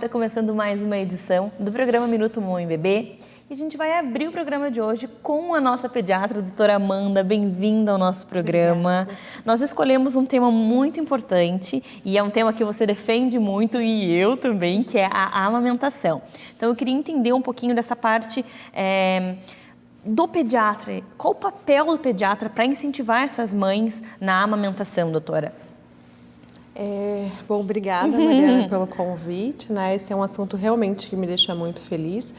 está começando mais uma edição do programa Minuto Mãe Bebê. E a gente vai abrir o programa de hoje com a nossa pediatra, a doutora Amanda. Bem-vinda ao nosso programa. Obrigada. Nós escolhemos um tema muito importante e é um tema que você defende muito e eu também, que é a amamentação. Então eu queria entender um pouquinho dessa parte do pediatra. Qual o papel do pediatra para incentivar essas mães na amamentação, doutora? Bom, obrigada, Mariana, pelo convite, né? Esse é um assunto realmente que me deixa muito feliz,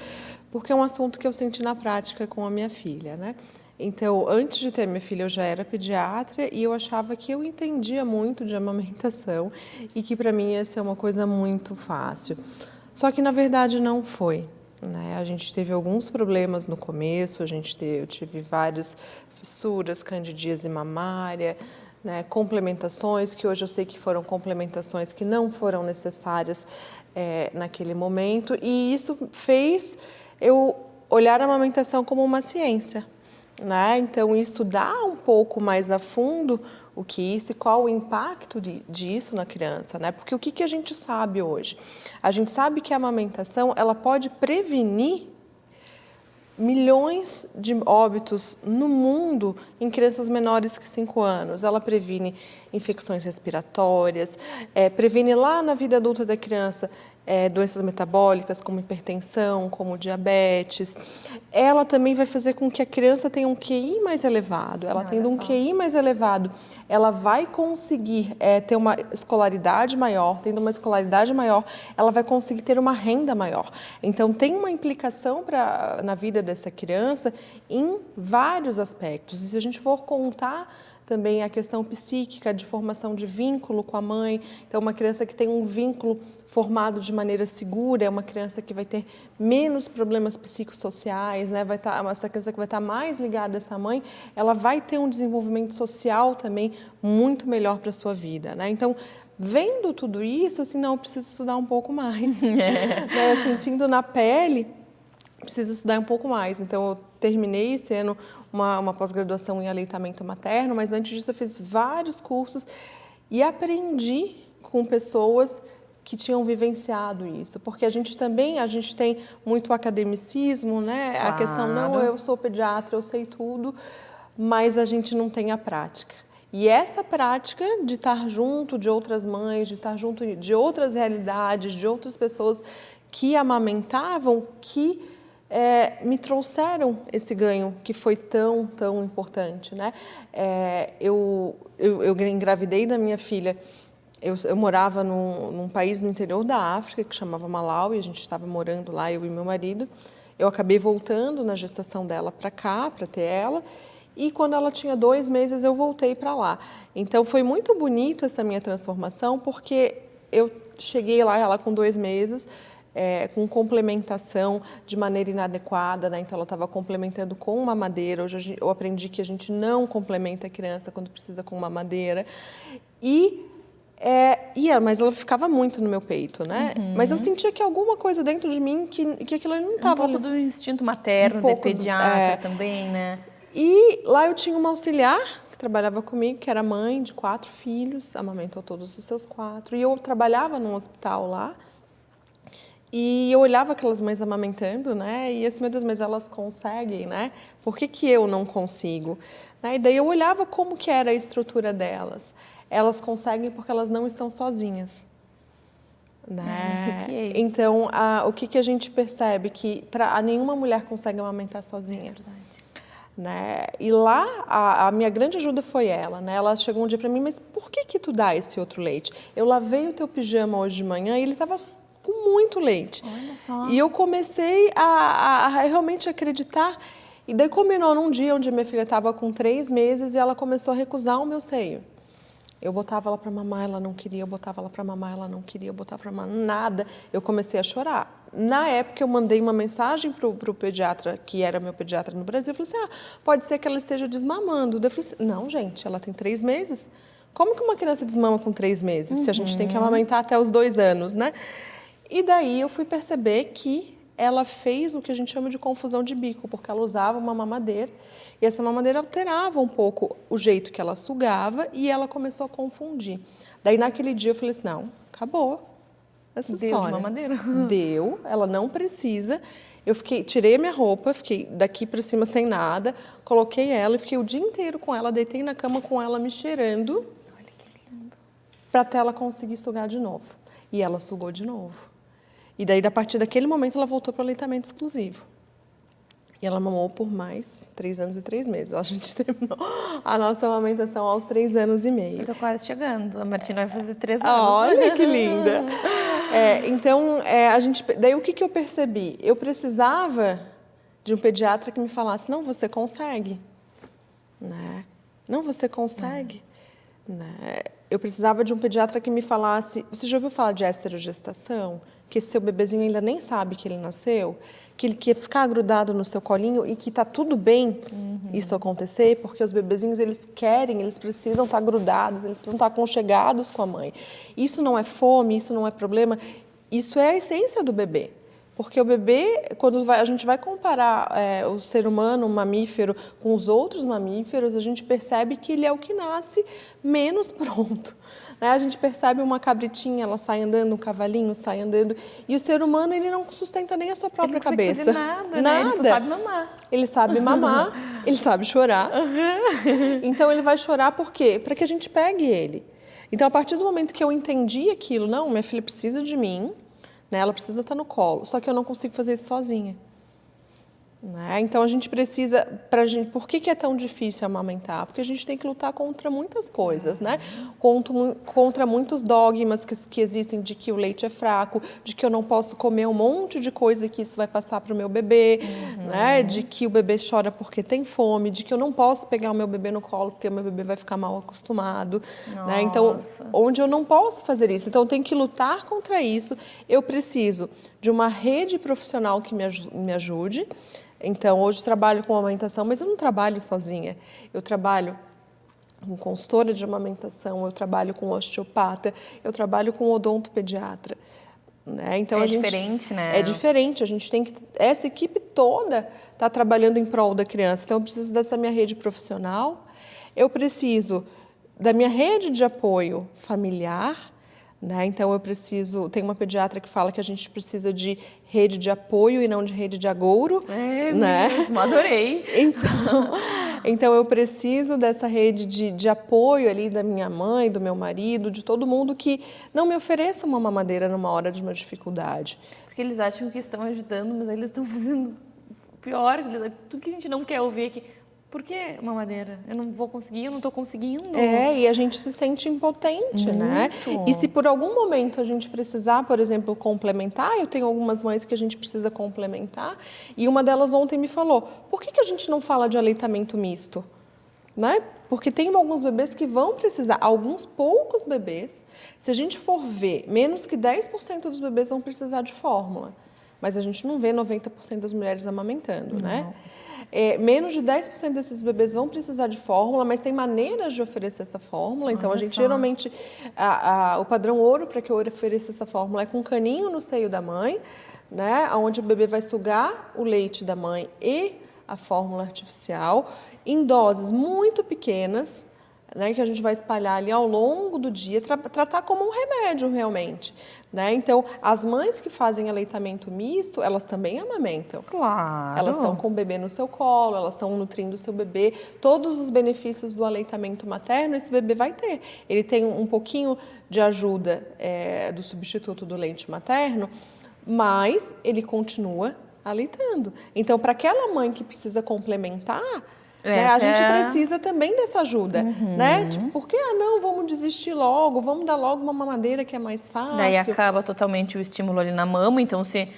porque é um assunto que eu senti na prática com a minha filha, né? Então, antes de ter minha filha, eu já era pediatra e eu achava que eu entendia muito de amamentação e que para mim ia ser uma coisa muito fácil. Só que, na verdade, não foi, né? A gente teve alguns problemas no começo, eu tive várias fissuras, candidíase mamária, né, complementações, que hoje eu sei que foram complementações que não foram necessárias naquele momento, e isso fez eu olhar a amamentação como uma ciência, né? Então, estudar um pouco mais a fundo o que isso e qual o impacto disso na criança, né? Porque o que a gente sabe hoje? A gente sabe que a amamentação ela pode prevenir milhões de óbitos no mundo em crianças menores que 5 anos. Ela previne infecções respiratórias, previne lá na vida adulta da criança doenças metabólicas como hipertensão, como diabetes. Ela também vai fazer com que a criança tenha um QI mais elevado. Ela tendo um QI mais elevado, ela vai conseguir ter uma escolaridade maior. Tendo uma escolaridade maior, ela vai conseguir ter uma renda maior. Então, tem uma implicação na vida dessa criança em vários aspectos. E se a gente for contar também a questão psíquica, de formação de vínculo com a mãe. Então, uma criança que tem um vínculo formado de maneira segura é uma criança que vai ter menos problemas psicossociais, né? Essa criança que vai estar mais ligada a essa mãe, ela vai ter um desenvolvimento social também muito melhor para a sua vida, né? Então, vendo tudo isso, assim, não, eu preciso estudar um pouco mais. Né? Sentindo na pele, preciso estudar um pouco mais. Então, eu terminei esse ano uma pós-graduação em aleitamento materno, mas antes disso eu fiz vários cursos e aprendi com pessoas que tinham vivenciado isso, porque a gente tem muito academicismo, né? Claro. A questão, não, eu sou pediatra, eu sei tudo, mas a gente não tem a prática. E essa prática de estar junto de outras mães, de estar junto de outras realidades, de outras pessoas que amamentavam, que me trouxeram esse ganho que foi tão, tão importante, né? Eu engravidei da minha filha. Eu morava num país no interior da África, que chamava Malawi, a gente estava morando lá, eu e meu marido. Eu acabei voltando na gestação dela para cá, para ter ela, e quando ela tinha 2 meses eu voltei para lá. Então foi muito bonito essa minha transformação, porque eu cheguei lá, ela com 2 meses, com complementação de maneira inadequada, né? Então ela estava complementando com mamadeira. Hoje eu aprendi que a gente não complementa a criança quando precisa com mamadeira. Mas ela ficava muito no meu peito, né? Uhum. Mas eu sentia que alguma coisa dentro de mim que aquilo não estava... Um pouco do instinto materno, de pediatra também, né? E lá eu tinha uma auxiliar que trabalhava comigo, que era mãe de 4 filhos, amamentou todos os seus 4. E eu trabalhava num hospital lá. E eu olhava aquelas mães amamentando, né? E assim, meu Deus, mas elas conseguem, né? Por que eu não consigo? Né? E daí eu olhava como que era a estrutura delas. Elas conseguem porque elas não estão sozinhas. Né? Então, o que a gente percebe? Que nenhuma mulher consegue amamentar sozinha. É verdade. Né? E lá, a minha grande ajuda foi ela, né? Ela chegou um dia para mim, mas por que tu dá esse outro leite? Eu lavei o teu pijama hoje de manhã e ele estava com muito leite. Olha só. E eu comecei a realmente acreditar. E daí combinou num dia onde minha filha estava com 3 meses e ela começou a recusar o meu seio. Eu botava ela para mamar, ela não queria, eu botava ela para mamar, ela não queria, eu botava para mamar, nada. Eu comecei a chorar. Na época, eu mandei uma mensagem para o pediatra, que era meu pediatra no Brasil, eu falei assim, pode ser que ela esteja desmamando. Eu falei assim, não, gente, ela tem 3 meses. Como que uma criança desmama com 3 meses? Se a gente tem que amamentar até os 2 anos, né? E daí eu fui perceber que ela fez o que a gente chama de confusão de bico, porque ela usava uma mamadeira e essa mamadeira alterava um pouco o jeito que ela sugava e ela começou a confundir. Daí naquele dia eu falei assim, não, acabou. essa Deu história. de mamadeira. Deu, ela não precisa. Eu tirei a minha roupa, fiquei daqui para cima sem nada, coloquei ela e fiquei o dia inteiro com ela, deitei na cama com ela me cheirando. Olha que lindo. Para até ela conseguir sugar de novo. E ela sugou de novo. E daí, a partir daquele momento, ela voltou para o aleitamento exclusivo. E ela mamou por mais 3 anos e 3 meses. A gente terminou a nossa amamentação aos 3 anos e meio. Eu tô quase chegando. A Martina vai fazer 3 anos. Olha que linda! Então, daí o que eu percebi? Eu precisava de um pediatra que me falasse, não, você consegue. Né? Não, você consegue. Né? Eu precisava de um pediatra que me falasse, você já ouviu falar de esterogestação? Que esse seu bebezinho ainda nem sabe que ele nasceu, que ele quer ficar grudado no seu colinho e que está tudo bem isso acontecer, porque os bebezinhos, eles precisam estar grudados, eles precisam estar aconchegados com a mãe. Isso não é fome, isso não é problema, isso é a essência do bebê. Porque o bebê, quando a gente vai comparar o ser humano, o mamífero, com os outros mamíferos, a gente percebe que ele é o que nasce menos pronto. Né? A gente percebe uma cabritinha, ela sai andando, um cavalinho sai andando, e o ser humano, ele não sustenta nem a sua própria cabeça. Ele não consegue fazer nada, né? Ele só sabe mamar. Ele sabe mamar, ele sabe chorar. Então, ele vai chorar por quê? Para que a gente pegue ele. Então, a partir do momento que eu entendi aquilo, não, minha filha precisa de mim, né? Ela precisa estar no colo, só que eu não consigo fazer isso sozinha. Né? Então, a gente precisa... Por que é tão difícil amamentar? Porque a gente tem que lutar contra muitas coisas, né? Contra muitos dogmas que existem de que o leite é fraco, de que eu não posso comer um monte de coisa que isso vai passar para o meu bebê, né? De que o bebê chora porque tem fome, de que eu não posso pegar o meu bebê no colo porque o meu bebê vai ficar mal acostumado. Né? Então, onde eu não posso fazer isso. Então, eu tenho que lutar contra isso. Eu preciso de uma rede profissional que me ajude. Então, hoje eu trabalho com amamentação, mas eu não trabalho sozinha. Eu trabalho com consultora de amamentação, eu trabalho com osteopata, eu trabalho com odontopediatra. Né? Então, diferente, né? É diferente. A gente tem que... Essa equipe toda está trabalhando em prol da criança. Então, eu preciso dessa minha rede profissional, eu preciso da minha rede de apoio familiar. Né? Então, tem uma pediatra que fala que a gente precisa de rede de apoio e não de rede de agouro. Né? Mesmo, adorei. Então, eu preciso dessa rede de apoio ali da minha mãe, do meu marido, de todo mundo que não me ofereça uma mamadeira numa hora de uma dificuldade. Porque eles acham que estão ajudando, mas eles estão fazendo pior. Tudo que a gente não quer ouvir aqui. Por que mamadeira? Eu não vou conseguir, eu não estou conseguindo. E a gente se sente impotente, né? E se por algum momento a gente precisar, por exemplo, complementar, eu tenho algumas mães que a gente precisa complementar, e uma delas ontem me falou, por que a gente não fala de aleitamento misto? Né? Porque tem alguns bebês que vão precisar, alguns poucos bebês, se a gente for ver, menos que 10% dos bebês vão precisar de fórmula, mas a gente não vê 90% das mulheres amamentando, né? Menos de 10% desses bebês vão precisar de fórmula, mas tem maneiras de oferecer essa fórmula. Então, a gente geralmente, o padrão ouro para que eu ofereça essa fórmula é com um caninho no seio da mãe, né, onde o bebê vai sugar o leite da mãe e a fórmula artificial em doses muito pequenas, né, que a gente vai espalhar ali ao longo do dia, tratar como um remédio realmente. Né? Então, as mães que fazem aleitamento misto, elas também amamentam. Claro. Elas estão com o bebê no seu colo, elas estão nutrindo o seu bebê. Todos os benefícios do aleitamento materno, esse bebê vai ter. Ele tem um pouquinho de ajuda do substituto do leite materno, mas ele continua aleitando. Então, para aquela mãe que precisa complementar, né, a gente precisa também dessa ajuda, né? Tipo, por que, não, vamos desistir logo, vamos dar logo uma mamadeira que é mais fácil. Daí acaba totalmente o estímulo ali na mama, então se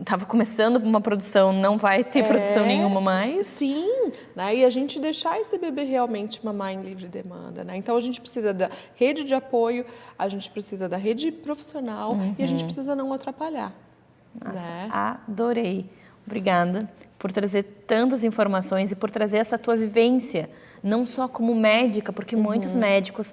estava começando uma produção, não vai ter produção nenhuma mais. Sim, né? E a gente deixar esse bebê realmente mamar em livre demanda, né? Então, a gente precisa da rede de apoio, a gente precisa da rede profissional e a gente precisa não atrapalhar. Nossa, né? Adorei. Obrigada por trazer tantas informações e por trazer essa tua vivência, não só como médica, porque muitos médicos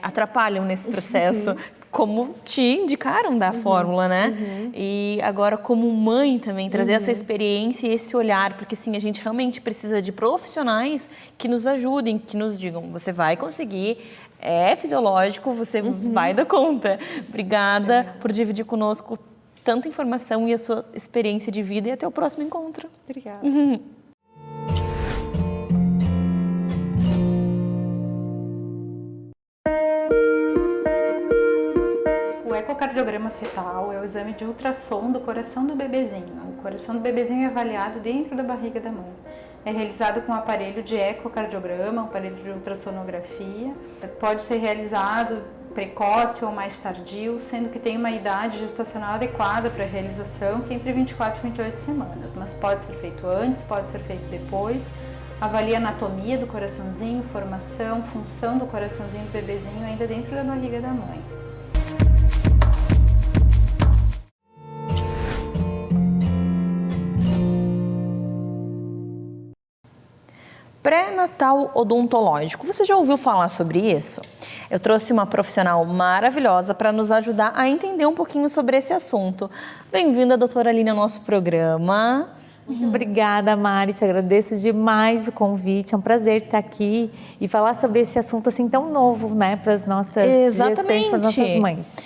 atrapalham nesse processo, como te indicaram da fórmula, né? E agora como mãe também, trazer essa experiência e esse olhar, porque sim, a gente realmente precisa de profissionais que nos ajudem, que nos digam, você vai conseguir, é fisiológico, você vai dar conta. Obrigada por dividir conosco tanta informação e a sua experiência de vida, e até o próximo encontro. Obrigada. O ecocardiograma fetal é o exame de ultrassom do coração do bebezinho. O coração do bebezinho é avaliado dentro da barriga da mãe. É realizado com um aparelho de ecocardiograma, um aparelho de ultrassonografia. Pode ser realizado precoce ou mais tardio, sendo que tem uma idade gestacional adequada para a realização, que é entre 24 e 28 semanas. Mas pode ser feito antes, pode ser feito depois. Avalia a anatomia do coraçãozinho, formação, função do coraçãozinho do bebezinho ainda dentro da barriga da mãe. Pré-natal odontológico. Você já ouviu falar sobre isso? Eu trouxe uma profissional maravilhosa para nos ajudar a entender um pouquinho sobre esse assunto. Bem-vinda, doutora Aline, ao nosso programa. Obrigada, Mari, te agradeço demais o convite, é um prazer estar aqui e falar sobre esse assunto assim tão novo, né, para as nossas gestantes, para as nossas mães.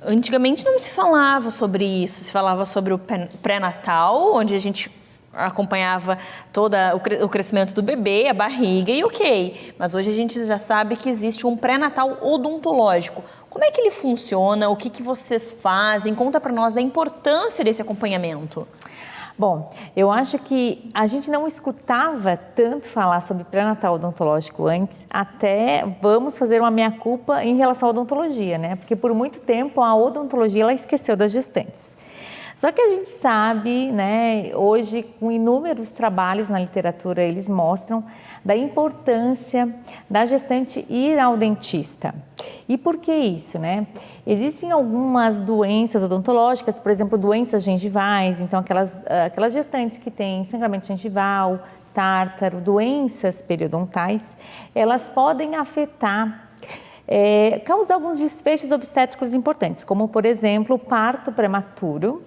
Antigamente não se falava sobre isso, se falava sobre o pré-natal, onde a gente acompanhava todo o crescimento do bebê, a barriga e ok. Mas hoje a gente já sabe que existe um pré-natal odontológico. Como é que ele funciona? O que vocês fazem? Conta para nós da importância desse acompanhamento. Bom, eu acho que a gente não escutava tanto falar sobre pré-natal odontológico antes, até vamos fazer uma meia-culpa em relação à odontologia, né? Porque por muito tempo a odontologia ela esqueceu das gestantes. Só que a gente sabe, né, hoje com inúmeros trabalhos na literatura, eles mostram da importância da gestante ir ao dentista. E por que isso, né? Existem algumas doenças odontológicas, por exemplo, doenças gengivais, então aquelas gestantes que têm sangramento gengival, tártaro, doenças periodontais, elas podem afetar causar alguns desfechos obstétricos importantes, como, por exemplo, o parto prematuro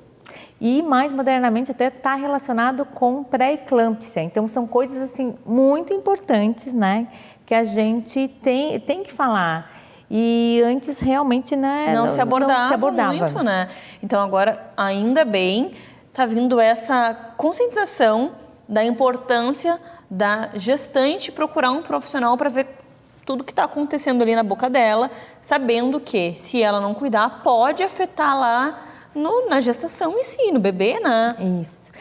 e, mais modernamente, até está relacionado com pré-eclâmpsia. Então, são coisas, assim, muito importantes, né, que a gente tem que falar. E antes, realmente, né, não se abordava muito, né? Então, agora, ainda bem, está vindo essa conscientização da importância da gestante procurar um profissional para ver tudo que está acontecendo ali na boca dela, sabendo que, se ela não cuidar, pode afetar lá na gestação em si, no bebê, né? Isso.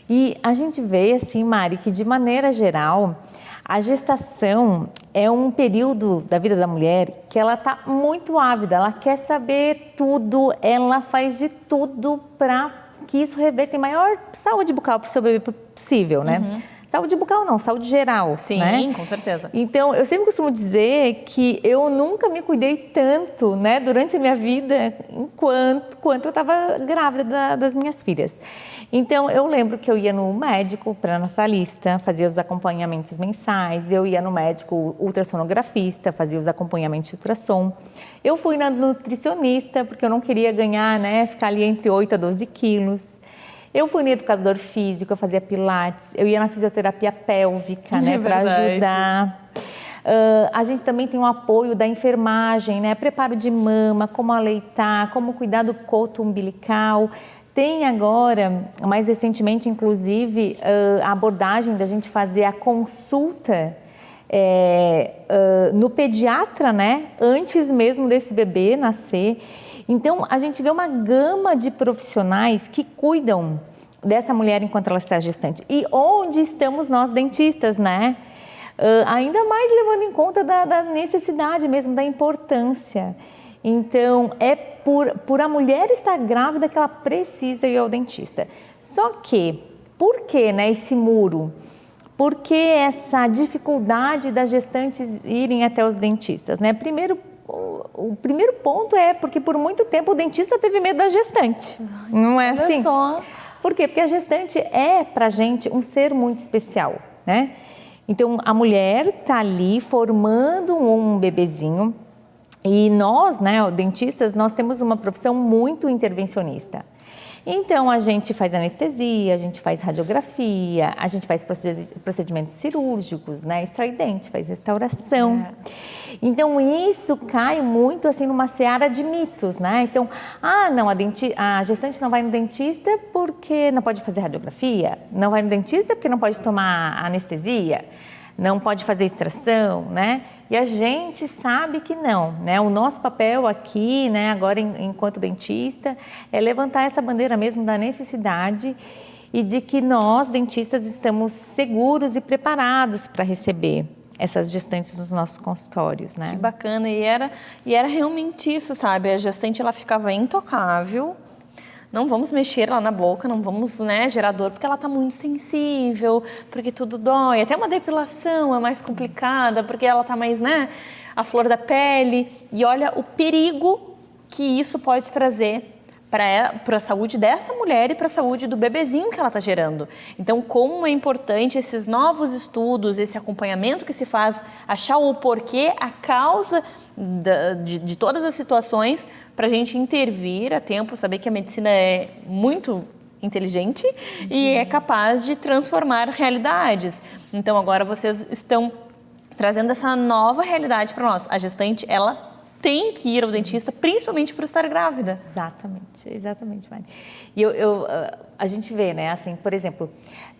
E a gente vê, assim, Mari, que de maneira geral, a gestação é um período da vida da mulher que ela está muito ávida, ela quer saber tudo, ela faz de tudo para que isso reverta em maior saúde bucal para o seu bebê possível, né? Uhum. Saúde bucal não, saúde geral. Sim, né? Com certeza. Então, eu sempre costumo dizer que eu nunca me cuidei tanto, né, durante a minha vida, quanto eu estava grávida das minhas filhas. Então, eu lembro que eu ia no médico pré-natalista, fazia os acompanhamentos mensais, eu ia no médico ultrassonografista, fazia os acompanhamentos de ultrassom. Eu fui na nutricionista, porque eu não queria ganhar, né, ficar ali entre 8 a 12 quilos. Eu fui no educador físico, eu fazia pilates, eu ia na fisioterapia pélvica, né, para ajudar. A gente também tem o apoio da enfermagem, né, preparo de mama, como aleitar, como cuidar do coto umbilical. Tem agora, mais recentemente, inclusive, a abordagem da gente fazer a consulta no pediatra, né, antes mesmo desse bebê nascer. Então, a gente vê uma gama de profissionais que cuidam dessa mulher enquanto ela está gestante. E onde estamos nós, dentistas, né? Ainda mais levando em conta da necessidade mesmo, da importância. Então, é por a mulher estar grávida que ela precisa ir ao dentista. Só que, por que, né, esse muro? Por que essa dificuldade das gestantes irem até os dentistas, né? O primeiro ponto é porque por muito tempo o dentista teve medo da gestante, não é assim? Olha só. Por quê? Porque a gestante é pra gente um ser muito especial, né? Então a mulher tá ali formando um bebezinho e nós, né, dentistas, nós temos uma profissão muito intervencionista. Então, a gente faz anestesia, a gente faz radiografia, a gente faz procedimentos cirúrgicos, né? Extrai dente, faz restauração. Então, isso cai muito, assim, numa seara de mitos, né? Então, não, a gestante não vai no dentista porque não pode fazer radiografia, não vai no dentista porque não pode tomar anestesia, não pode fazer extração, né? E a gente sabe que não, né? O nosso papel aqui, né, agora enquanto dentista, é levantar essa bandeira mesmo da necessidade e de que nós, dentistas, estamos seguros e preparados para receber essas gestantes nos nossos consultórios, né? Que bacana, e era realmente isso, sabe? A gestante, ela ficava intocável, não vamos mexer lá na boca, não vamos, né, gerar dor, porque ela está muito sensível, porque tudo dói. Até uma depilação é mais complicada, porque ela está mais, né, à flor da pele. E olha o perigo que isso pode trazer para a saúde dessa mulher e para a saúde do bebezinho que ela está gerando. Então, como é importante esses novos estudos, esse acompanhamento que se faz, achar o porquê, a causa de todas as situações, para a gente intervir a tempo, saber que a medicina é muito inteligente e é capaz de transformar realidades. Então, agora vocês estão trazendo essa nova realidade para nós. A gestante, ela tem que ir ao dentista, principalmente por estar grávida. Exatamente, Mari. E a gente vê, né, assim, por exemplo,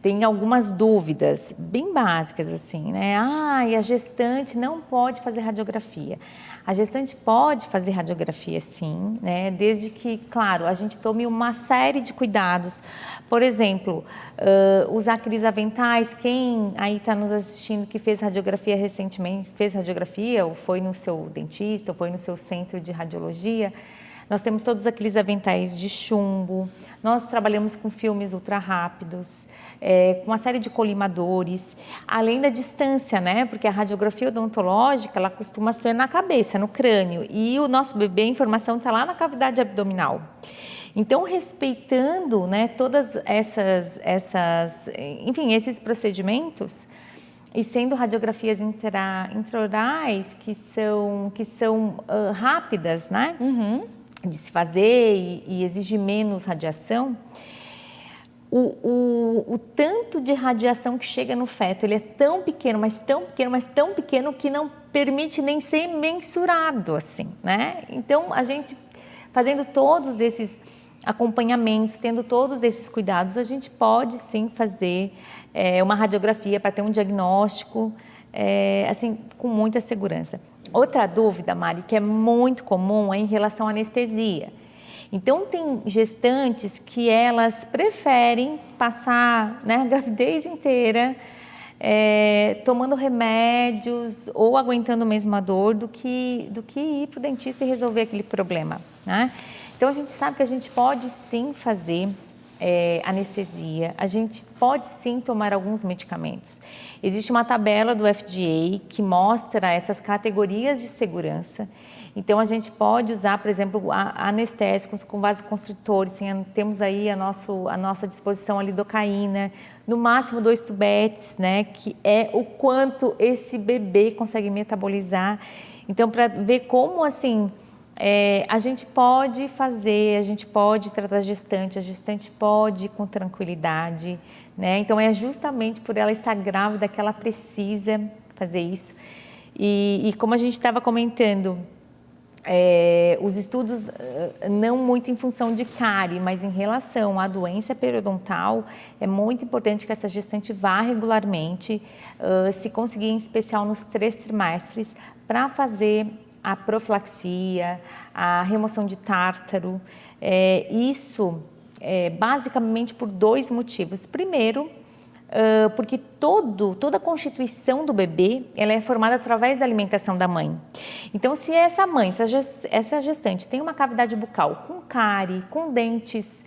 tem algumas dúvidas bem básicas, assim, né? E a gestante não pode fazer radiografia. A gestante pode fazer radiografia, sim, né? Desde que, claro, a gente tome uma série de cuidados. Por exemplo, usar aqueles aventais. Quem aí está nos assistindo que fez radiografia recentemente, fez radiografia ou foi no seu dentista, ou foi no seu centro de radiologia, nós temos todos aqueles aventais de chumbo, nós trabalhamos com filmes ultra rápidos, com uma série de colimadores, além da distância, né? Porque a radiografia odontológica, ela costuma ser na cabeça, no crânio, e o nosso bebê, a informação está lá na cavidade abdominal. Então, respeitando, né, todas enfim, esses procedimentos, e sendo radiografias intraorais que são rápidas, né? De se fazer e exige menos radiação, o tanto de radiação que chega no feto, ele é tão pequeno, mas tão pequeno, mas tão pequeno que não permite nem ser mensurado, assim, né? Então, a gente fazendo todos esses acompanhamentos, tendo todos esses cuidados, a gente pode sim fazer uma radiografia para ter um diagnóstico, assim, com muita segurança. Outra dúvida, Mari, que é muito comum é em relação à anestesia. Então, tem gestantes que elas preferem passar, né, a gravidez inteira tomando remédios ou aguentando mesmo a dor do que ir para o dentista e resolver aquele problema, né? Então, a gente sabe que a gente pode sim fazer anestesia, a gente pode sim tomar alguns medicamentos. Existe uma tabela do FDA que mostra essas categorias de segurança. Então, a gente pode usar, por exemplo, anestésicos com vasoconstritores, temos aí a nossa disposição a lidocaína, no máximo 2 tubetes, né, que é o quanto esse bebê consegue metabolizar. Então, para ver como, assim, a gente pode fazer, a gente pode tratar a gestante pode ir com tranquilidade, né? Então, é justamente por ela estar grávida que ela precisa fazer isso. E como a gente estava comentando, os estudos não muito em função de cárie, mas em relação à doença periodontal, é muito importante que essa gestante vá regularmente, se conseguir em especial nos 3 trimestres, para fazer a profilaxia, a remoção de tártaro. Isso basicamente por 2 motivos. Primeiro, porque toda a constituição do bebê ela é formada através da alimentação da mãe. Então, se essa mãe, essa gestante tem uma cavidade bucal com cárie, com dentes,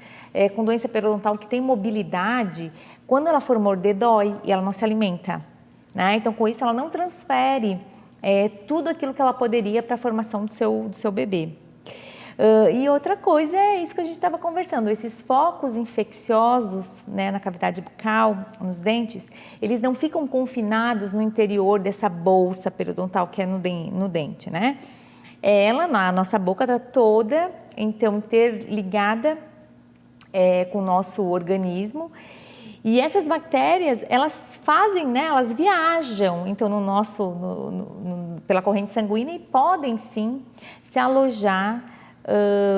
com doença periodontal que tem mobilidade, quando ela for morder dói e ela não se alimenta, né? Então, com isso ela não transfere tudo aquilo que ela poderia para a formação do seu bebê. E outra coisa é isso que a gente estava conversando, esses focos infecciosos, né, na cavidade bucal, nos dentes, eles não ficam confinados no interior dessa bolsa periodontal que é no dente, né? A nossa boca está toda, então, interligada com o nosso organismo. E essas bactérias, elas fazem, né, elas viajam, então, pela corrente sanguínea e podem, sim, se alojar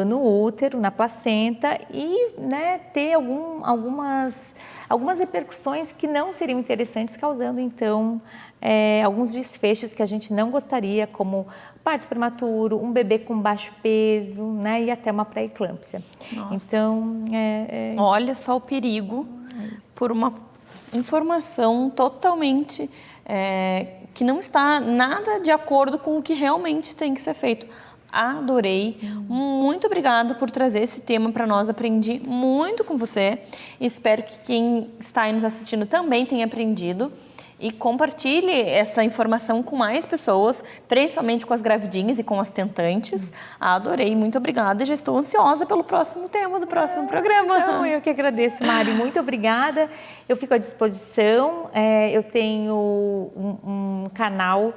no útero, na placenta e, né, ter algumas repercussões que não seriam interessantes, causando, então, alguns desfechos que a gente não gostaria, como parto prematuro, um bebê com baixo peso, né, e até uma pré-eclâmpsia. Então, olha só o perigo por uma informação totalmente que não está nada de acordo com o que realmente tem que ser feito. Adorei. Muito obrigada por trazer esse tema para nós. Aprendi muito com você. Espero que quem está aí nos assistindo também tenha aprendido. E compartilhe essa informação com mais pessoas, principalmente com as gravidinhas e com as tentantes. Adorei, muito obrigada. Já estou ansiosa pelo próximo tema do próximo programa. Então, eu que agradeço, Mari. Muito obrigada. Eu fico à disposição. Eu tenho um canal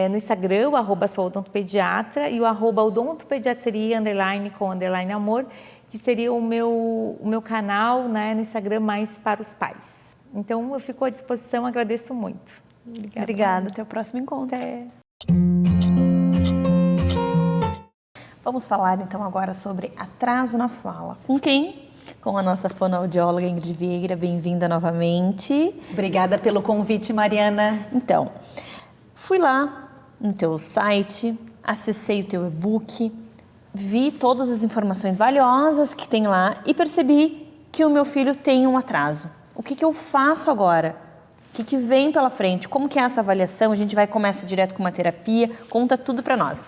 no Instagram, o @souodontopediatra e o @odontopediatria _amor, que seria o meu canal, né, no Instagram mais para os pais. Então, eu fico à disposição, agradeço muito. Obrigada, até o próximo encontro. Até. Vamos falar então agora sobre atraso na fala. Com quem? Com a nossa fonoaudióloga Ingrid Vieira. Bem-vinda novamente. Obrigada pelo convite, Mariana. Então, fui lá no teu site, acessei o teu e-book, vi todas as informações valiosas que tem lá e percebi que o meu filho tem um atraso. O que eu faço agora? O que vem pela frente? Como que é essa avaliação? A gente vai começar direto com uma terapia. Conta tudo para nós.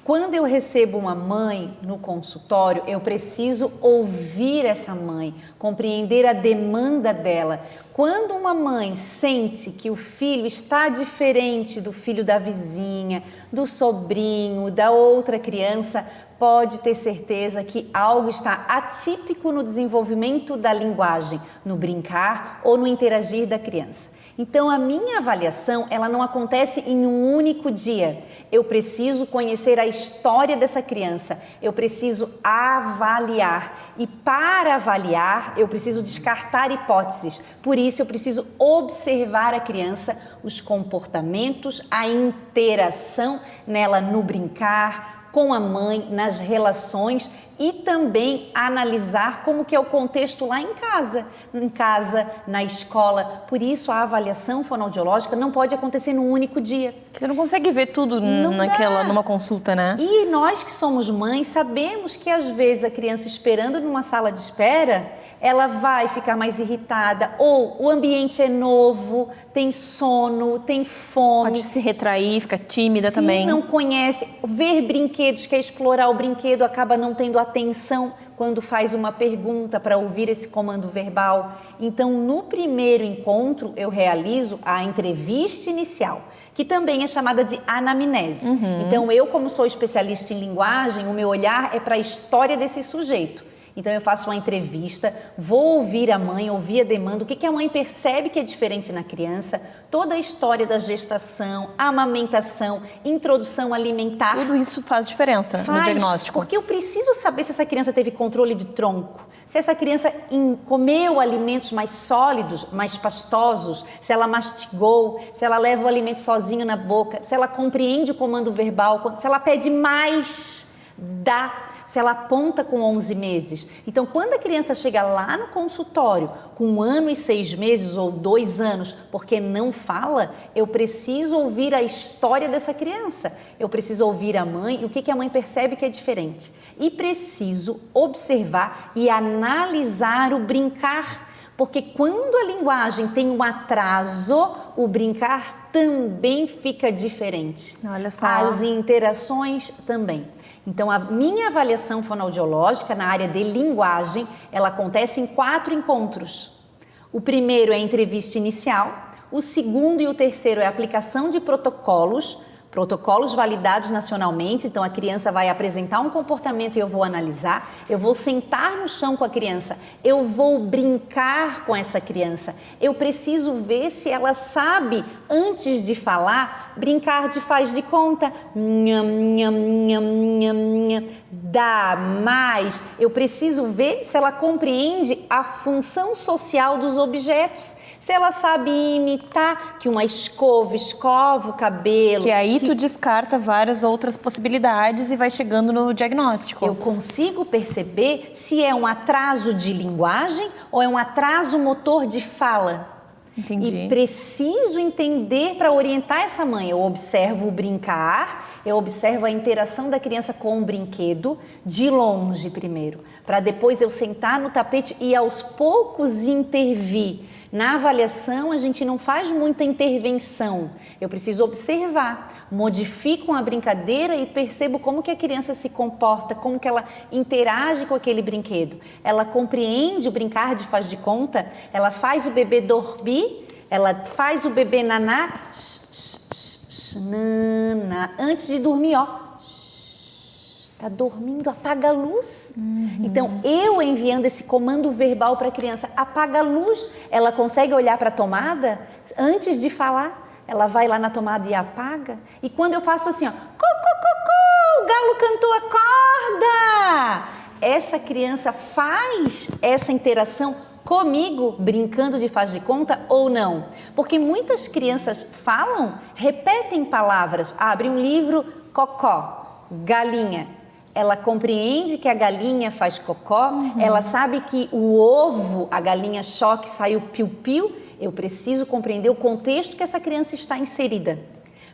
Quando eu recebo uma mãe no consultório, eu preciso ouvir essa mãe, compreender a demanda dela. Quando uma mãe sente que o filho está diferente do filho da vizinha, do sobrinho, da outra criança, pode ter certeza que algo está atípico no desenvolvimento da linguagem, no brincar ou no interagir da criança. Então, a minha avaliação, ela não acontece em um único dia. Eu preciso conhecer a história dessa criança, eu preciso avaliar. E para avaliar, eu preciso descartar hipóteses. Por isso, eu preciso observar a criança, os comportamentos, a interação nela no brincar, com a mãe, nas relações e também analisar como que é o contexto lá em casa, na escola. Por isso, a avaliação fonoaudiológica não pode acontecer num único dia. Você não consegue ver tudo numa consulta, né? E nós que somos mães sabemos que às vezes a criança esperando numa sala de espera, ela vai ficar mais irritada, ou o ambiente é novo, tem sono, tem fome. Pode se retrair, fica tímida também. Se não conhece, ver brinquedos, quer explorar o brinquedo, acaba não tendo atenção quando faz uma pergunta para ouvir esse comando verbal. Então, no primeiro encontro, eu realizo a entrevista inicial, que também é chamada de anamnese. Então, eu, como sou especialista em linguagem, o meu olhar é para a história desse sujeito. Então, eu faço uma entrevista, vou ouvir a mãe, ouvir a demanda, o que a mãe percebe que é diferente na criança, toda a história da gestação, amamentação, introdução alimentar. Tudo isso faz diferença no diagnóstico. Porque eu preciso saber se essa criança teve controle de tronco, se essa criança comeu alimentos mais sólidos, mais pastosos, se ela mastigou, se ela leva o alimento sozinho na boca, se ela compreende o comando verbal, se ela pede mais, se ela aponta com 11 meses. Então, quando a criança chega lá no consultório com 1 ano e 6 meses ou 2 anos, porque não fala, eu preciso ouvir a história dessa criança. Eu preciso ouvir a mãe e o que a mãe percebe que é diferente. E preciso observar e analisar o brincar. Porque quando a linguagem tem um atraso, o brincar também fica diferente. Olha só. As interações também. Então, a minha avaliação fonoaudiológica na área de linguagem, ela acontece em 4 encontros. O primeiro é a entrevista inicial, o segundo e o terceiro é a aplicação de protocolos Protocolos validados nacionalmente, então a criança vai apresentar um comportamento e eu vou analisar, eu vou sentar no chão com a criança, eu vou brincar com essa criança, eu preciso ver se ela sabe, antes de falar, brincar de faz de conta, nham, nham, nham, nham, nham, dá, mais, eu preciso ver se ela compreende a função social dos objetos. Se ela sabe imitar que uma escova o cabelo. Que aí tu descarta várias outras possibilidades e vai chegando no diagnóstico. Eu consigo perceber se é um atraso de linguagem ou é um atraso motor de fala. Entendi. E preciso entender para orientar essa mãe. Eu observo o brincar, eu observo a interação da criança com o brinquedo de longe primeiro, para depois eu sentar no tapete e aos poucos intervir. Na avaliação, a gente não faz muita intervenção. Eu preciso observar, modifico a brincadeira e percebo como que a criança se comporta, como que ela interage com aquele brinquedo. Ela compreende o brincar de faz de conta, ela faz o bebê dormir, ela faz o bebê naná, nana, antes de dormir, ó. Está dormindo, apaga a luz. Então, eu enviando esse comando verbal para a criança, apaga a luz, ela consegue olhar para a tomada antes de falar. Ela vai lá na tomada e apaga. E quando eu faço assim, ó, o galo cantou, acorda! Essa criança faz essa interação comigo, brincando de faz de conta ou não? Porque muitas crianças falam, repetem palavras. Abre um livro, cocó, galinha. Ela compreende que a galinha faz cocó, ela sabe que o ovo, a galinha choque, saiu piu-piu. Eu preciso compreender o contexto que essa criança está inserida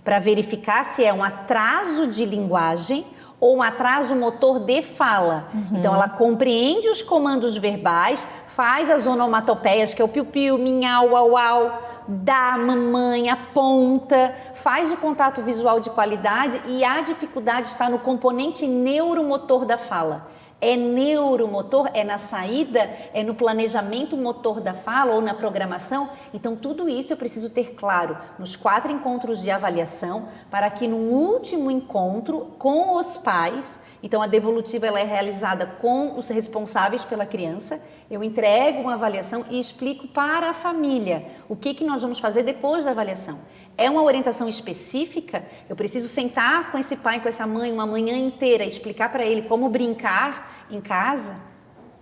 para verificar se é um atraso de linguagem ou um atraso motor de fala. Então, ela compreende os comandos verbais, faz as onomatopeias, que é o piu-piu, minhau, uau, uau, dá, mamãe, aponta, faz o contato visual de qualidade e a dificuldade está no componente neuromotor da fala. É neuromotor, é na saída, é no planejamento motor da fala ou na programação. Então, tudo isso eu preciso ter claro nos 4 encontros de avaliação para que no último encontro com os pais, então a devolutiva ela é realizada com os responsáveis pela criança, eu entrego uma avaliação e explico para a família o que nós vamos fazer depois da avaliação. É uma orientação específica? Eu preciso sentar com esse pai, com essa mãe, uma manhã inteira, explicar para ele como brincar em casa,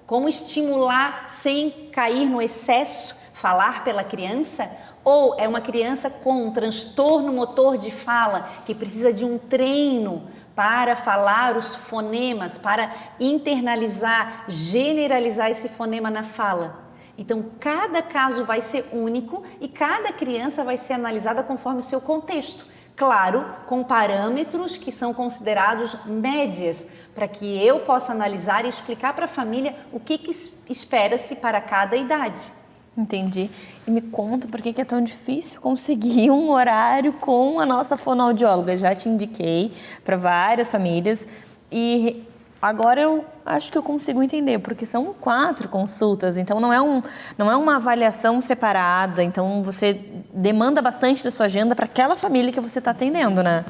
como estimular sem cair no excesso, falar pela criança? Ou é uma criança com um transtorno motor de fala que precisa de um treino para falar os fonemas, para internalizar, generalizar esse fonema na fala? Então, cada caso vai ser único e cada criança vai ser analisada conforme o seu contexto. Claro, com parâmetros que são considerados médias, para que eu possa analisar e explicar para a família o que espera-se para cada idade. Entendi. E me conta por que é tão difícil conseguir um horário com a nossa fonoaudióloga. Já te indiquei para várias famílias e agora eu acho que eu consigo entender, porque são 4 consultas, então não é uma avaliação separada, então você demanda bastante da sua agenda para aquela família que você está atendendo, né?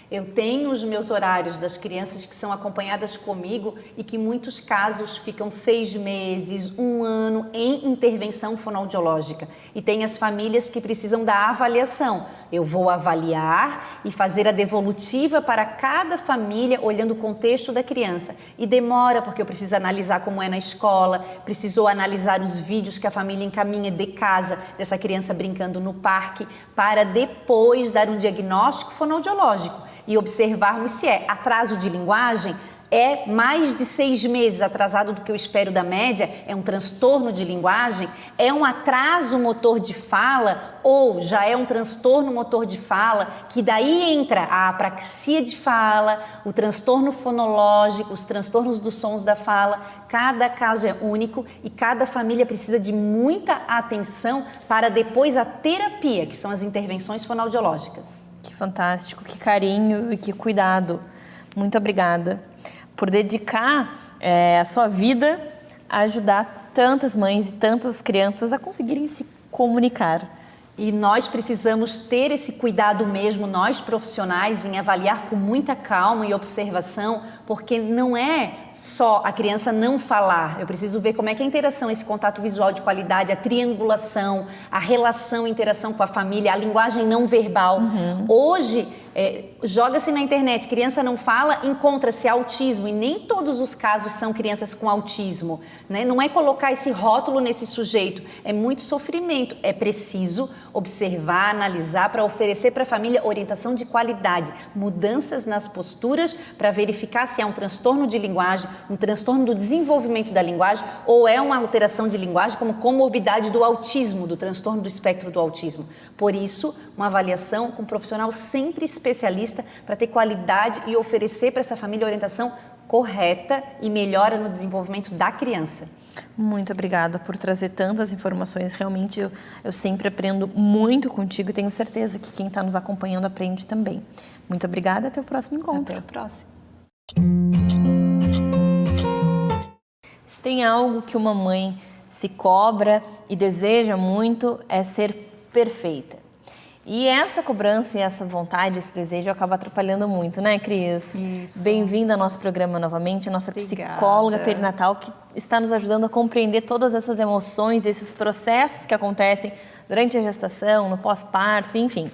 Eu tenho os meus horários das crianças que são acompanhadas comigo e que em muitos casos ficam 6 meses, 1 ano em intervenção fonoaudiológica. E tem as famílias que precisam da avaliação. Eu vou avaliar e fazer a devolutiva para cada família olhando o contexto da criança. E demora porque eu preciso analisar como é na escola, preciso analisar os vídeos que a família encaminha de casa dessa criança brincando no parque para depois dar um diagnóstico fonoaudiológico. E observarmos se é atraso de linguagem, é mais de 6 meses atrasado do que eu espero da média, é um transtorno de linguagem, é um atraso motor de fala ou já é um transtorno motor de fala, que daí entra a apraxia de fala, o transtorno fonológico, os transtornos dos sons da fala. Cada caso é único e cada família precisa de muita atenção para depois a terapia, que são as intervenções fonoaudiológicas. Que fantástico, que carinho e que cuidado. Muito obrigada por dedicar a sua vida a ajudar tantas mães e tantas crianças a conseguirem se comunicar. E nós precisamos ter esse cuidado mesmo, nós profissionais, em avaliar com muita calma e observação, porque não é só a criança não falar. Eu preciso ver como é que a interação, esse contato visual de qualidade, a triangulação, a relação, a interação com a família, a linguagem não verbal. Hoje, joga-se na internet, criança não fala, encontra-se autismo, e nem todos os casos são crianças com autismo, né? Não é colocar esse rótulo nesse sujeito, é muito sofrimento. É preciso observar, analisar, para oferecer para a família orientação de qualidade, mudanças nas posturas para verificar se é um transtorno de linguagem, um transtorno do desenvolvimento da linguagem, ou é uma alteração de linguagem como comorbidade do autismo, do transtorno do espectro do autismo. Por isso, uma avaliação com um profissional sempre especialista para ter qualidade e oferecer para essa família a orientação correta e melhora no desenvolvimento da criança. Muito obrigada por trazer tantas informações. Realmente eu sempre aprendo muito contigo e tenho certeza que quem está nos acompanhando aprende também. Muito obrigada, até o próximo encontro. Até o próximo. Se tem algo que uma mãe se cobra e deseja muito, é ser perfeita. E essa cobrança e essa vontade, esse desejo acaba atrapalhando muito, né, Cris? Isso. Bem-vinda ao nosso programa novamente, nossa psicóloga perinatal que está nos ajudando a compreender todas essas emoções, esses processos que acontecem durante a gestação, no pós-parto, enfim.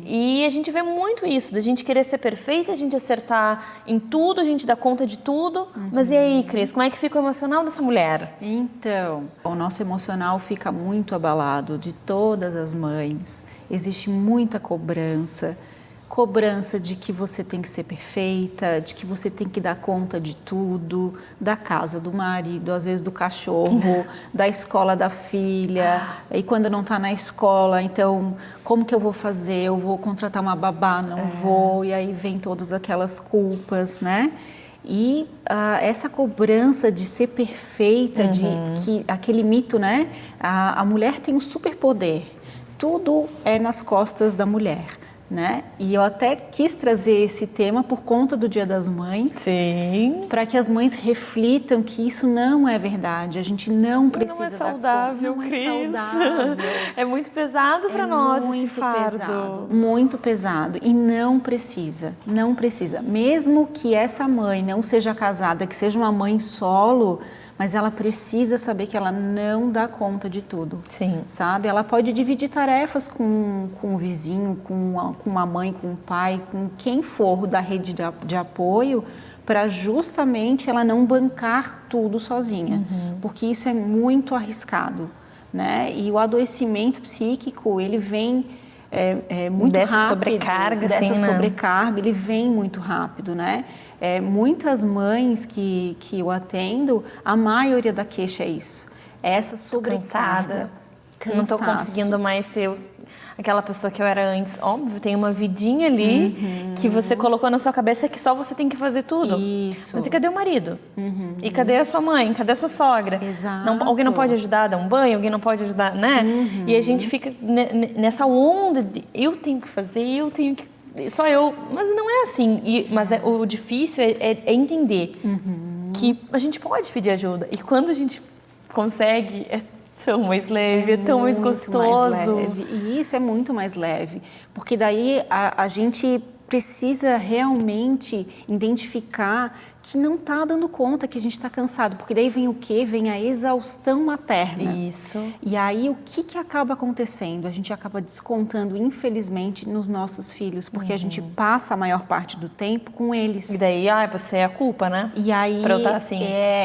E a gente vê muito isso, da gente querer ser perfeita, a gente acertar em tudo, a gente dá conta de tudo. Mas e aí, Cris, como é que fica o emocional dessa mulher? Então, o nosso emocional fica muito abalado, de todas as mães. Existe muita cobrança de que você tem que ser perfeita, de que você tem que dar conta de tudo, da casa, do marido, às vezes do cachorro, da escola da filha, e quando não está na escola, então, como que eu vou fazer? Eu vou contratar uma babá? Não vou, e aí vem todas aquelas culpas, né? E essa cobrança de ser perfeita, de que aquele mito, né? A mulher tem um superpoder. Tudo é nas costas da mulher, né? E eu até quis trazer esse tema por conta do Dia das Mães. Sim. Para que as mães reflitam que isso não é verdade. A gente não precisa Não é saudável, dar conta. Cris. Não é saudável. É muito pesado para nós esse fardo. Pesado, muito pesado. E não precisa, não precisa. Mesmo que essa mãe não seja casada, que seja uma mãe solo, mas ela precisa saber que ela não dá conta de tudo. Sim. Sabe? Ela pode dividir tarefas com o vizinho, com uma mãe, com o pai, com quem for da rede de apoio, para justamente ela não bancar tudo sozinha. Porque isso é muito arriscado, né? E o adoecimento psíquico, ele vem muito dessa rápido. Sobrecarga, dessa assim, sobrecarga, ele vem muito rápido, né? Muitas mães que eu atendo, a maioria da queixa é isso. É essa sobrecarga. Não estou conseguindo mais ser aquela pessoa que eu era antes. Óbvio, tem uma vidinha ali que você colocou na sua cabeça que só você tem que fazer tudo. Isso. Mas e cadê o marido? E cadê a sua mãe? Cadê a sua sogra? Exato. Alguém não pode ajudar a dar um banho? Alguém não pode ajudar, né? E a gente fica nessa onda de eu tenho que fazer, eu tenho que... Só eu, mas não é assim. Mas o difícil é entender que a gente pode pedir ajuda. E quando a gente consegue, é tão mais leve, é tão mais gostoso. Mais leve. E isso é muito mais leve, porque daí a gente precisa realmente identificar que não está dando conta, que a gente está cansado, porque daí vem o quê? Vem a exaustão materna. Isso. E aí o que acaba acontecendo? A gente acaba descontando, infelizmente, nos nossos filhos, porque a gente passa a maior parte do tempo com eles. E daí, você é a culpa, né? E aí, pra eu estar assim.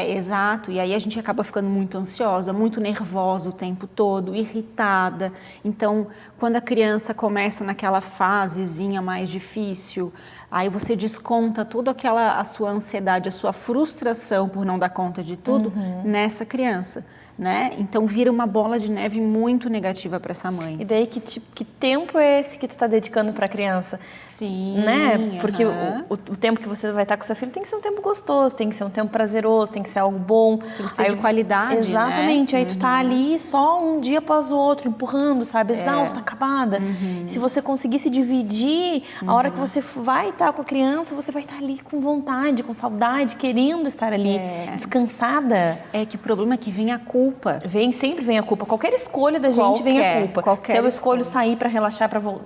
Exato. E aí a gente acaba ficando muito ansiosa, muito nervosa o tempo todo, irritada. Então, quando a criança começa naquela fasezinha mais difícil, aí você desconta toda a sua ansiedade, a sua frustração por não dar conta de tudo nessa criança, né? Então vira uma bola de neve muito negativa para essa mãe. E daí que tempo é esse que tu tá dedicando para a criança? Sim. Né? Porque o tempo que você vai estar com seu filho tem que ser um tempo gostoso, tem que ser um tempo prazeroso, tem que ser algo bom. Tem que ser de qualidade, exatamente. Né? Aí tu tá ali só um dia após o outro, empurrando, sabe? Exausta, acabada. Se você conseguisse dividir, a hora que você vai estar com a criança, você vai estar ali com vontade, com saudade, querendo estar ali, descansada. É que o problema é que vem a culpa culpa. Sempre vem a culpa. Qualquer escolha da gente vem a culpa. Se eu escolho sair para relaxar, para voltar...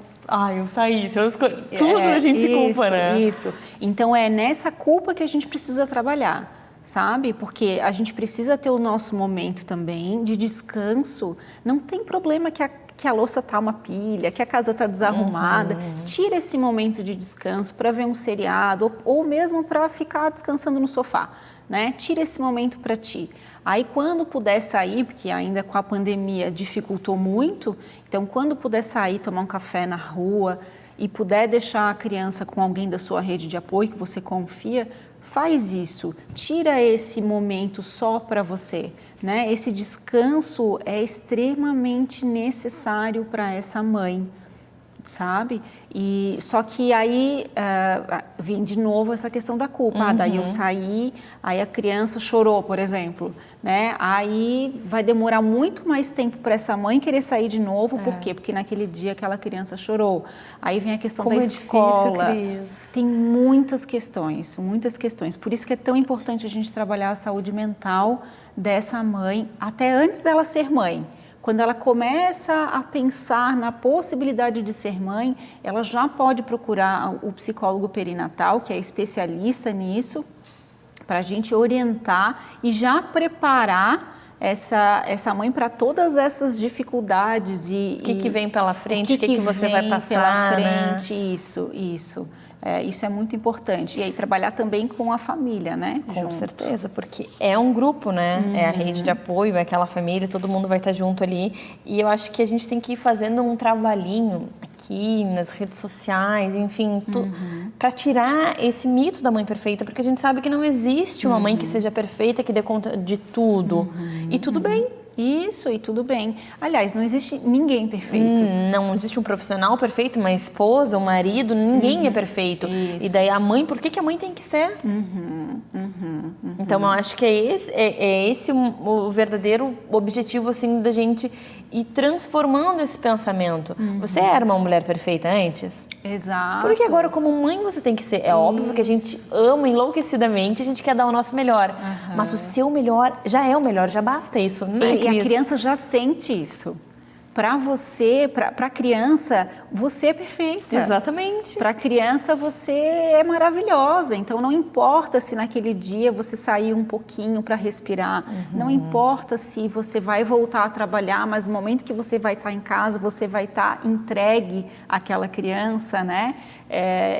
eu saí. Se eu escolho... Tudo a gente se culpa, né? Isso. Então, é nessa culpa que a gente precisa trabalhar, sabe? Porque a gente precisa ter o nosso momento também de descanso. Não tem problema que a louça tá uma pilha, que a casa tá desarrumada. Tira esse momento de descanso para ver um seriado ou mesmo para ficar descansando no sofá, né? Tira esse momento para ti. Aí quando puder sair, porque ainda com a pandemia dificultou muito, então quando puder sair, tomar um café na rua e puder deixar a criança com alguém da sua rede de apoio que você confia, faz isso. Tira esse momento só para você, né? Esse descanso é extremamente necessário para essa mãe, sabe? E só que aí vem de novo essa questão da culpa. Daí eu saí, aí a criança chorou, por exemplo, né? Aí vai demorar muito mais tempo para essa mãe querer sair de novo. Por quê? Porque naquele dia aquela criança chorou. Aí vem a questão da escola. Tem muitas questões. Por isso que é tão importante a gente trabalhar a saúde mental dessa mãe até antes dela ser mãe. Quando ela começa a pensar na possibilidade de ser mãe, ela já pode procurar o psicólogo perinatal, que é especialista nisso, para a gente orientar e já preparar essa mãe para todas essas dificuldades. O que vem pela frente, o que você vai passar. Pela frente, né? Isso é muito importante. E aí trabalhar também com a família, né? Com certeza, porque é um grupo, né? É a rede de apoio, é aquela família, todo mundo vai estar junto ali. E eu acho que a gente tem que ir fazendo um trabalhinho aqui nas redes sociais, enfim, para tirar esse mito da mãe perfeita, porque a gente sabe que não existe uma mãe que seja perfeita, que dê conta de tudo. E tudo bem. Isso, e tudo bem. Aliás, não existe ninguém perfeito. Não existe um profissional perfeito, uma esposa, um marido, ninguém é perfeito. Isso. E daí a mãe, por que a mãe tem que ser? Então eu acho que é esse o verdadeiro objetivo, assim, da gente ir transformando esse pensamento. Você era uma mulher perfeita antes? Exato. Porque agora, como mãe, você tem que ser. É óbvio que a gente ama enlouquecidamente, a gente quer dar o nosso melhor. Mas o seu melhor já é o melhor, já basta isso, né, Cris? E a criança já sente isso. Para você, para a criança, você é perfeita. Exatamente. Para a criança, você é maravilhosa. Então, não importa se naquele dia você saiu um pouquinho para respirar. Não importa se você vai voltar a trabalhar, mas no momento que você vai estar em casa, você vai estar entregue àquela criança, né?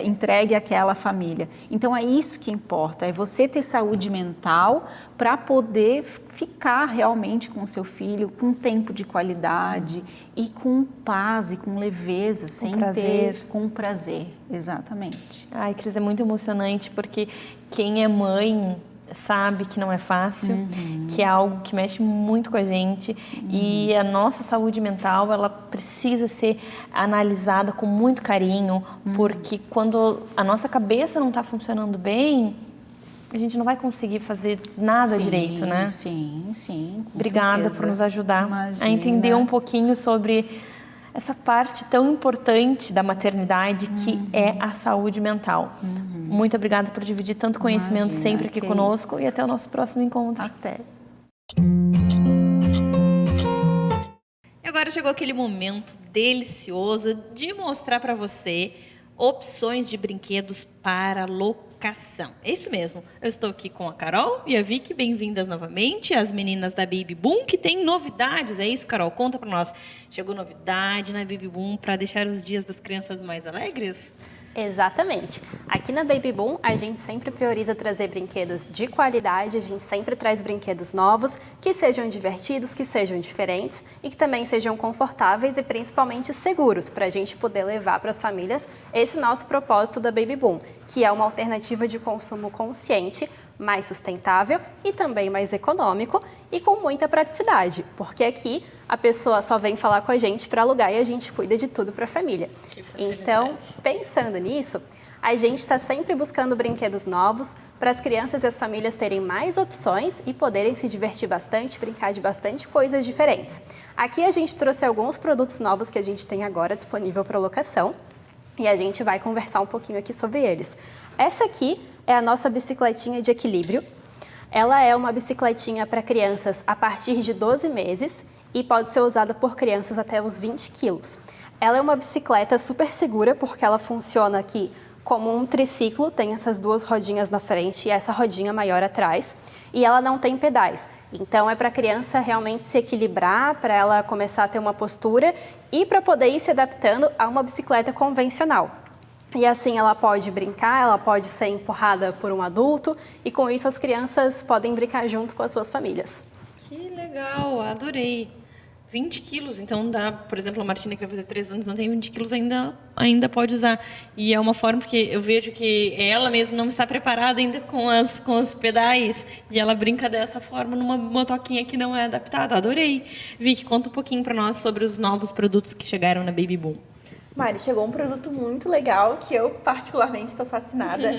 Entregue àquela família. Então, é isso que importa. É você ter saúde mental para poder ficar realmente com o seu filho com tempo de qualidade e com paz e com leveza, com prazer, exatamente. Ai, Cris, é muito emocionante porque quem é mãe sabe que não é fácil, que é algo que mexe muito com a gente e a nossa saúde mental, ela precisa ser analisada com muito carinho, porque quando a nossa cabeça não está funcionando bem, a gente não vai conseguir fazer nada direito, né? Sim. Obrigada certeza. por nos ajudar Imagina. a entender um pouquinho sobre essa parte tão importante da maternidade que é a saúde mental. Muito obrigada por dividir tanto conhecimento sempre aqui conosco e até o nosso próximo encontro. Até. E agora chegou aquele momento delicioso de mostrar para você opções de brinquedos para locação. É isso mesmo. Eu estou aqui com a Carol e a Vicky. Bem-vindas novamente. As meninas da Baby Boom, que tem novidades. É isso, Carol? Conta para nós. Chegou novidade na Baby Boom para deixar os dias das crianças mais alegres? Exatamente. Aqui na Baby Boom, a gente sempre prioriza trazer brinquedos de qualidade, a gente sempre traz brinquedos novos, que sejam divertidos, que sejam diferentes e que também sejam confortáveis e principalmente seguros, para a gente poder levar para as famílias esse nosso propósito da Baby Boom, que é uma alternativa de consumo consciente, mais sustentável e também mais econômico e com muita praticidade, porque aqui a pessoa só vem falar com a gente para alugar e a gente cuida de tudo para a família. Então, pensando nisso, a gente está sempre buscando brinquedos novos para as crianças e as famílias terem mais opções e poderem se divertir bastante, brincar de bastante coisas diferentes. Aqui a gente trouxe alguns produtos novos que a gente tem agora disponível para locação e a gente vai conversar um pouquinho aqui sobre eles. Essa aqui é a nossa bicicletinha de equilíbrio. Ela é uma bicicletinha para crianças a partir de 12 meses e pode ser usada por crianças até os 20 quilos. Ela é uma bicicleta super segura porque ela funciona aqui como um triciclo, tem essas duas rodinhas na frente e essa rodinha maior atrás, e ela não tem pedais. Então é para a criança realmente se equilibrar, para ela começar a ter uma postura e para poder ir se adaptando a uma bicicleta convencional. E assim ela pode brincar, ela pode ser empurrada por um adulto e com isso as crianças podem brincar junto com as suas famílias. Que legal, adorei. 20 quilos, então dá, por exemplo, a Martina que vai fazer 3 anos, não tem 20 quilos, ainda pode usar. E é uma forma, porque eu vejo que ela mesma não está preparada ainda com os pedais, e ela brinca dessa forma numa motoquinha que não é adaptada. Adorei. Vicky, conta um pouquinho para nós sobre os novos produtos que chegaram na Baby Boom. Mari, chegou um produto muito legal que eu particularmente estou fascinada,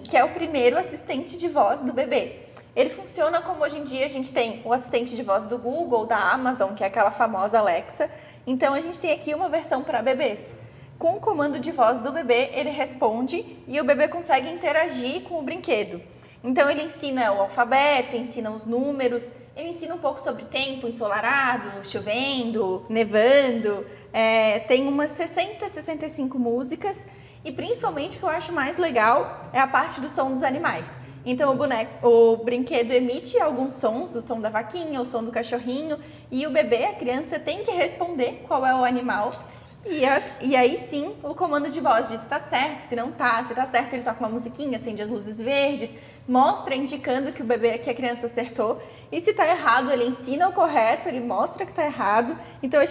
que é o primeiro assistente de voz do bebê. Ele funciona como hoje em dia a gente tem o assistente de voz do Google, da Amazon, que é aquela famosa Alexa. Então a gente tem aqui uma versão para bebês. Com o comando de voz do bebê, ele responde e o bebê consegue interagir com o brinquedo. Então ele ensina o alfabeto, ensina os números, ele ensina um pouco sobre tempo ensolarado, chovendo, nevando. Tem umas 60, 65 músicas e principalmente o que eu acho mais legal é a parte do som dos animais. Então o brinquedo emite alguns sons, o som da vaquinha, o som do cachorrinho, e o bebê, a criança, tem que responder qual é o animal. E aí sim, o comando de voz diz se está certo, se não está, se está certo ele toca uma musiquinha, acende as luzes verdes, mostra indicando que a criança acertou, e se está errado ele ensina o correto, ele mostra que está errado. Então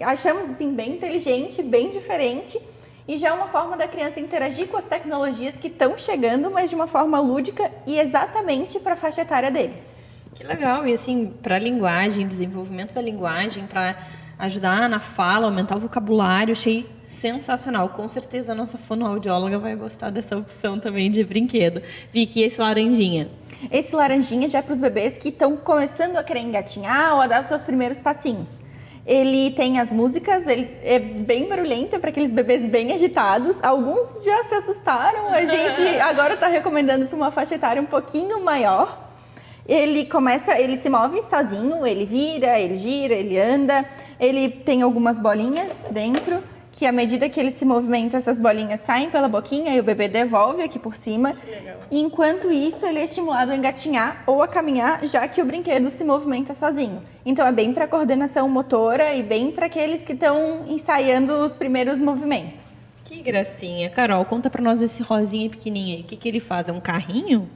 achamos assim bem inteligente, bem diferente. E já é uma forma da criança interagir com as tecnologias que estão chegando, mas de uma forma lúdica e exatamente para a faixa etária deles. Que legal, e assim, para a linguagem, desenvolvimento da linguagem, para ajudar na fala, aumentar o vocabulário, achei sensacional. Com certeza a nossa fonoaudióloga vai gostar dessa opção também de brinquedo. Vicky, e esse laranjinha? Esse laranjinha já é para os bebês que estão começando a querer engatinhar ou a dar os seus primeiros passinhos. Ele tem as músicas, ele é bem barulhento para aqueles bebês bem agitados. Alguns já se assustaram, a gente agora está recomendando para uma faixa etária um pouquinho maior. Ele se move sozinho, ele vira, ele gira, ele anda. Ele tem algumas bolinhas dentro, que à medida que ele se movimenta, essas bolinhas saem pela boquinha e o bebê devolve aqui por cima. E enquanto isso, ele é estimulado a engatinhar ou a caminhar, já que o brinquedo se movimenta sozinho. Então é bem para coordenação motora e bem para aqueles que estão ensaiando os primeiros movimentos. Que gracinha. Carol, conta para nós esse rosinha pequenininho aí. O que ele faz? É um carrinho?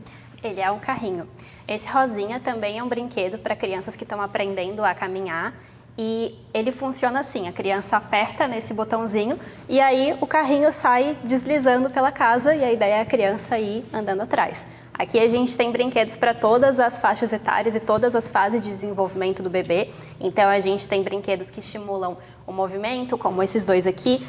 Ele é um carrinho. Esse rosinha também é um brinquedo para crianças que estão aprendendo a caminhar. E ele funciona assim, a criança aperta nesse botãozinho e aí o carrinho sai deslizando pela casa e a ideia é a criança ir andando atrás. Aqui a gente tem brinquedos para todas as faixas etárias e todas as fases de desenvolvimento do bebê. Então a gente tem brinquedos que estimulam o movimento, como esses dois aqui,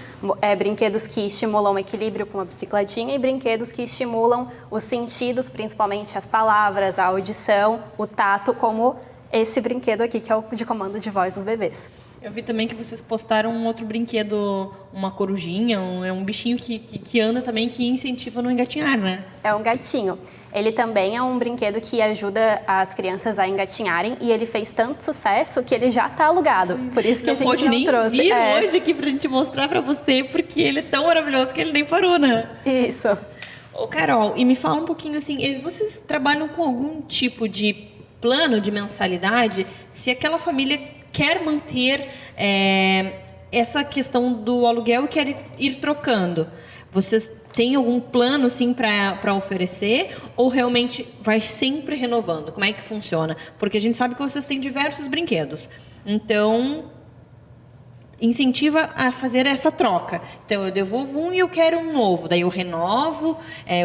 brinquedos que estimulam o equilíbrio com a bicicletinha e brinquedos que estimulam os sentidos, principalmente as palavras, a audição, o tato, como esse brinquedo aqui, que é o de comando de voz dos bebês. Eu vi também que vocês postaram um outro brinquedo, uma corujinha, um bichinho que anda também, que incentiva no engatinhar, né? É um gatinho. Ele também é um brinquedo que ajuda as crianças a engatinharem e ele fez tanto sucesso que ele já está alugado. Por isso que a gente pode não nem trouxe. Vir hoje aqui pra gente mostrar pra você, porque ele é tão maravilhoso que ele nem parou, né? Isso. Ô, Carol, e me fala um pouquinho assim, vocês trabalham com algum tipo de plano de mensalidade, se aquela família quer manter essa questão do aluguel e quer ir trocando, vocês têm algum plano sim para oferecer ou realmente vai sempre renovando? Como é que funciona? Porque a gente sabe que vocês têm diversos brinquedos, então incentiva a fazer essa troca. Então eu devolvo um e eu quero um novo, daí eu renovo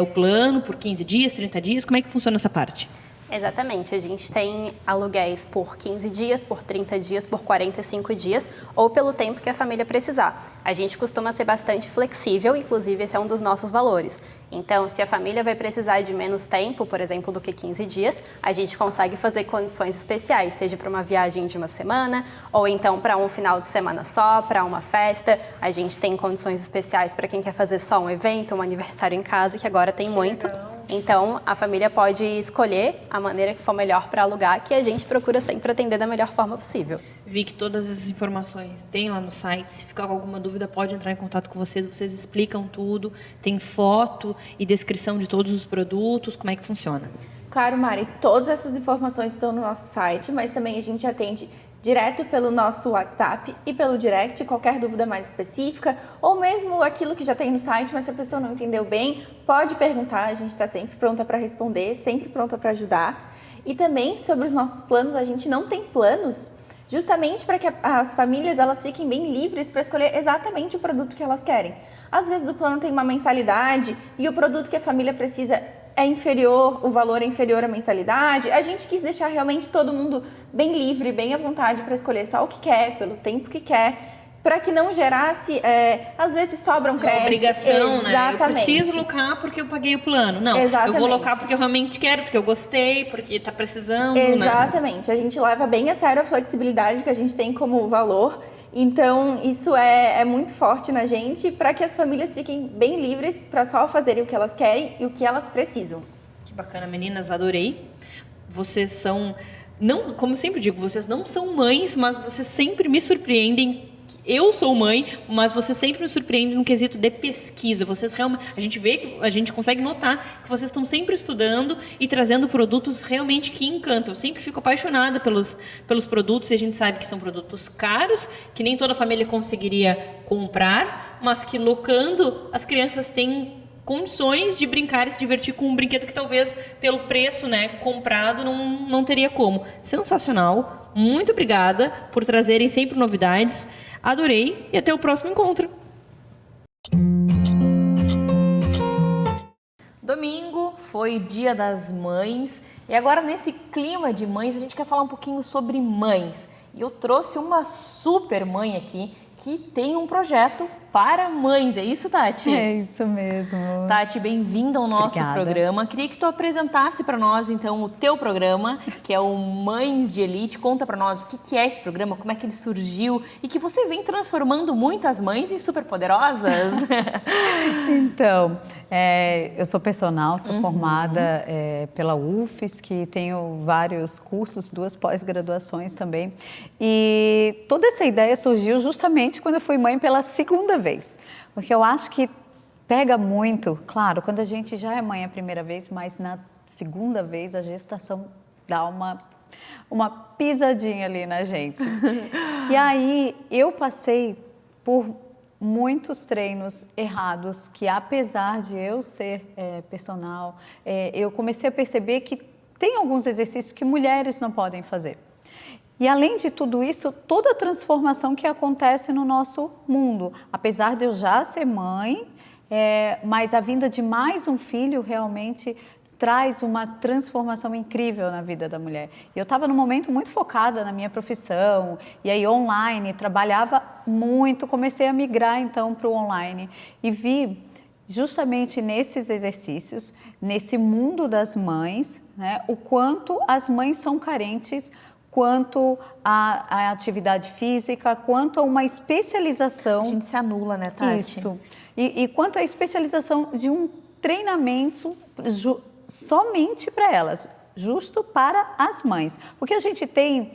o plano por 15 dias, 30 dias, como é que funciona essa parte? Exatamente, a gente tem aluguéis por 15 dias, por 30 dias, por 45 dias ou pelo tempo que a família precisar. A gente costuma ser bastante flexível, inclusive esse é um dos nossos valores. Então, se a família vai precisar de menos tempo, por exemplo, do que 15 dias, a gente consegue fazer condições especiais, seja para uma viagem de uma semana ou então para um final de semana só, para uma festa. A gente tem condições especiais para quem quer fazer só um evento, um aniversário em casa, que agora tem muito. Então, a família pode escolher a maneira que for melhor para alugar, que a gente procura sempre atender da melhor forma possível. Vi que todas as informações tem lá no site. Se ficar com alguma dúvida, pode entrar em contato com vocês. Vocês explicam tudo. Tem foto e descrição de todos os produtos. Como é que funciona? Claro, Mari, todas essas informações estão no nosso site, mas também a gente atende direto pelo nosso WhatsApp e pelo direct, qualquer dúvida mais específica, ou mesmo aquilo que já tem no site, mas se a pessoa não entendeu bem, pode perguntar, a gente está sempre pronta para responder, sempre pronta para ajudar. E também sobre os nossos planos, a gente não tem planos, justamente para que as famílias elas fiquem bem livres para escolher exatamente o produto que elas querem. Às vezes o plano tem uma mensalidade e o produto que a família precisa é inferior, o valor é inferior à mensalidade. A gente quis deixar realmente todo mundo bem livre, bem à vontade para escolher só o que quer, pelo tempo que quer, para que não gerasse, às vezes sobram créditos. Obrigação, né? Exatamente. Eu preciso locar porque eu paguei o plano. Não, Exatamente. eu vou locar porque eu realmente quero, porque eu gostei, porque está precisando, Exatamente. né? A gente leva bem a sério a flexibilidade que a gente tem como valor. Então, isso é muito forte na gente para que as famílias fiquem bem livres para só fazerem o que elas querem e o que elas precisam. Que bacana, meninas, adorei. Vocês são, não, como eu sempre digo, vocês não são mães, mas vocês sempre me surpreendem. Eu sou mãe, mas vocês sempre me surpreendem no quesito de pesquisa. Vocês realmente, a gente vê que a gente consegue notar que vocês estão sempre estudando e trazendo produtos realmente que encantam. Eu sempre fico apaixonada pelos produtos e a gente sabe que são produtos caros, que nem toda família conseguiria comprar, mas que locando as crianças têm condições de brincar e se divertir com um brinquedo que talvez pelo preço, né, comprado não teria como. Sensacional. Muito obrigada por trazerem sempre novidades. Adorei e até o próximo encontro. Domingo foi Dia das Mães e agora nesse clima de mães a gente quer falar um pouquinho sobre mães. E eu trouxe uma super mãe aqui que tem um projeto para mães. É isso, Tati? É isso mesmo. Tati, bem-vinda ao nosso programa. Queria que tu apresentasse para nós, então, o teu programa, que é o Mães de Elite. Conta para nós o que é esse programa, como é que ele surgiu e que você vem transformando muitas mães em superpoderosas. Então, eu sou personal, sou formada pela UFES, que tenho vários cursos, 2 pós-graduações também. E toda essa ideia surgiu justamente quando eu fui mãe pela segunda vez, porque eu acho que pega muito, claro, quando a gente já é mãe a primeira vez, mas na segunda vez a gestação dá uma pisadinha ali na gente. E aí eu passei por muitos treinos errados, que apesar de eu ser personal, eu comecei a perceber que tem alguns exercícios que mulheres não podem fazer. E além de tudo isso, toda a transformação que acontece no nosso mundo. Apesar de eu já ser mãe, mas a vinda de mais um filho realmente traz uma transformação incrível na vida da mulher. E eu estava num momento muito focada na minha profissão, e aí online, trabalhava muito, comecei a migrar então para o online. E vi justamente nesses exercícios, nesse mundo das mães, né, o quanto as mães são carentes quanto à atividade física, quanto a uma especialização. A gente se anula, né, Tati? Isso. E quanto à especialização de um treinamento somente para elas, justo para as mães. Porque a gente tem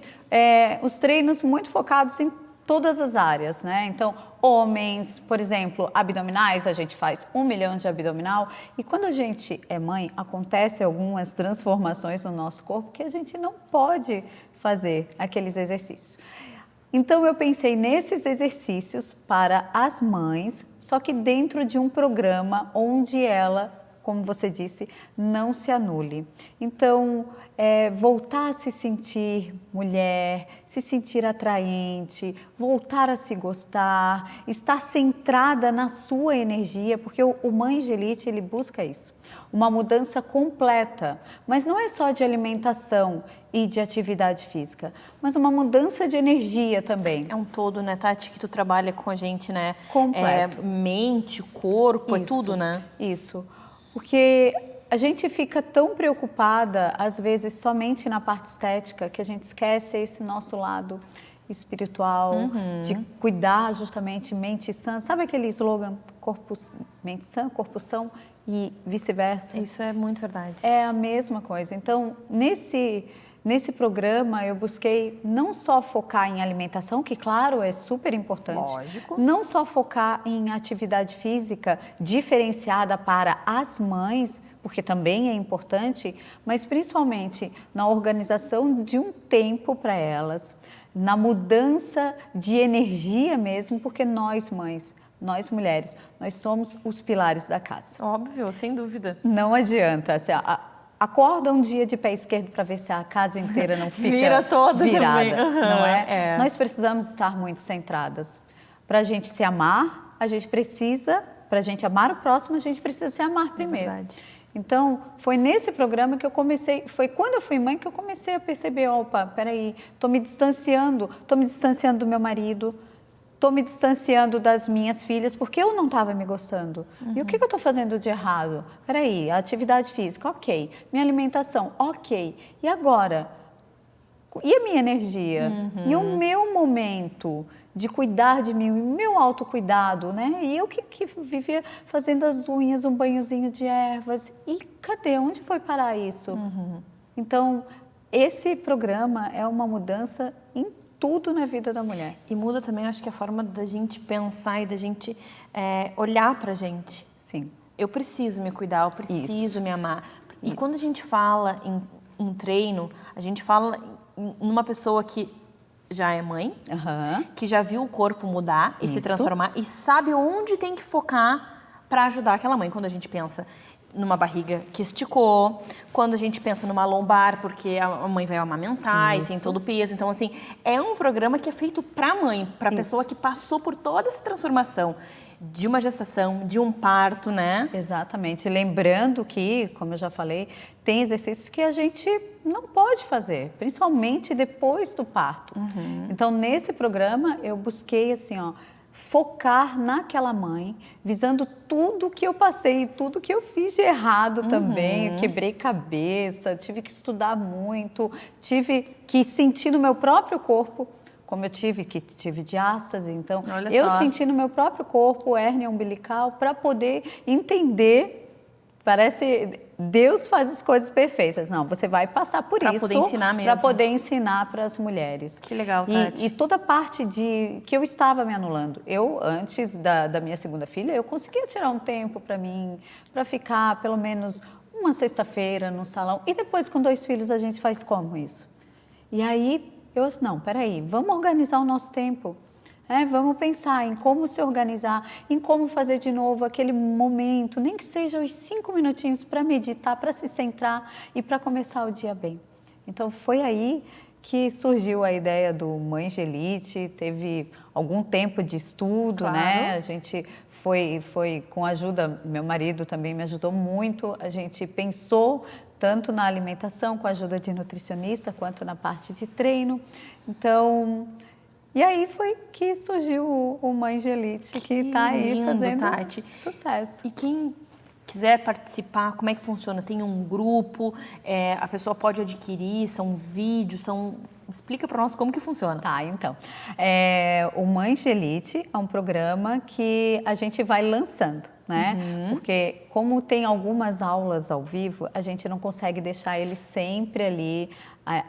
os treinos muito focados em todas as áreas, né? Então, homens, por exemplo, abdominais, a gente faz 1 milhão de abdominal. E quando a gente é mãe, acontecem algumas transformações no nosso corpo que a gente não pode fazer aqueles exercícios. Então, eu pensei nesses exercícios para as mães, só que dentro de um programa onde ela, como você disse, não se anule. Então, voltar a se sentir mulher, se sentir atraente, voltar a se gostar, estar centrada na sua energia, porque o Mães de Elite, ele busca isso. Uma mudança completa, mas não é só de alimentação e de atividade física, mas uma mudança de energia também. É um todo, né, Tati, que tu trabalha com a gente, né? Completo. Mente, corpo, Isso, é tudo, né? Isso, porque a gente fica tão preocupada, às vezes, somente na parte estética, que a gente esquece esse nosso lado espiritual, de cuidar justamente mente sã. Sabe aquele slogan, mente sã, corpo são e vice-versa? Isso é muito verdade. É a mesma coisa. Então, nesse programa, eu busquei não só focar em alimentação, que, claro, é super importante. Lógico. Não só focar em atividade física diferenciada para as mães, porque também é importante, mas principalmente na organização de um tempo para elas, na mudança de energia mesmo, porque nós, mães, nós mulheres, nós somos os pilares da casa. Óbvio, sem dúvida. Não adianta, assim, acorda um dia de pé esquerdo para ver se a casa inteira não fica Vira toda virada, também. não é? Nós precisamos estar muito centradas. Para a gente se amar, a gente precisa, para a gente amar o próximo, a gente precisa se amar primeiro. Verdade. Então, foi nesse programa que eu comecei, foi quando eu fui mãe que eu comecei a perceber, opa, peraí, estou me distanciando do meu marido, estou me distanciando das minhas filhas, porque eu não estava me gostando. E o que eu estou fazendo de errado? Peraí, a atividade física, ok. Minha alimentação, ok. E agora? E a minha energia? E o meu momento de cuidar de mim, o meu autocuidado, né? E eu que vivia fazendo as unhas, um banhozinho de ervas. E cadê? Onde foi parar isso? Então, esse programa é uma mudança em tudo na vida da mulher. E muda também, acho que a forma da gente pensar e da gente olhar pra gente. Sim. Eu preciso me cuidar, eu preciso me amar. E quando a gente fala em um treino, a gente fala numa pessoa que já é mãe, que já viu o corpo mudar e se transformar e sabe onde tem que focar para ajudar aquela mãe. Quando a gente pensa numa barriga que esticou, quando a gente pensa numa lombar, porque a mãe vai amamentar e tem todo o peso. Então, assim, é um programa que é feito para a mãe, para a pessoa que passou por toda essa transformação de uma gestação, de um parto, né? Exatamente. Lembrando que, como eu já falei, tem exercícios que a gente não pode fazer, principalmente depois do parto. Então, nesse programa, eu busquei, assim, focar naquela mãe, visando tudo que eu passei, tudo que eu fiz de errado também. Eu quebrei cabeça, tive que estudar muito, tive que sentir no meu próprio corpo, como eu tive diástase, então eu senti no meu próprio corpo hérnia umbilical para poder entender. Parece Deus faz as coisas perfeitas. Não, você vai passar por isso. Para poder ensinar mesmo. Para poder ensinar para as mulheres. Que legal, Tati. E toda a parte que eu estava me anulando. Eu, antes da minha segunda filha, eu conseguia tirar um tempo para mim, para ficar pelo menos uma sexta-feira no salão. E depois, com 2 filhos, a gente faz como isso? E aí, eu disse, não, peraí, vamos organizar o nosso tempo. Vamos pensar em como se organizar, em como fazer de novo aquele momento, nem que seja os 5 minutinhos para meditar, para se centrar e para começar o dia bem. Então, foi aí que surgiu a ideia do Mães de Elite, teve algum tempo de estudo, né? A gente foi com a ajuda, meu marido também me ajudou muito, a gente pensou tanto na alimentação, com a ajuda de nutricionista, quanto na parte de treino. Então, e aí foi que surgiu o Mães de Elite, que está aí fazendo sucesso. E quem quiser participar, como é que funciona? Tem um grupo, a pessoa pode adquirir, são vídeos, Explica para nós como que funciona. Tá, então. O Mães de Elite é um programa que a gente vai lançando, né? Porque como tem algumas aulas ao vivo, a gente não consegue deixar ele sempre ali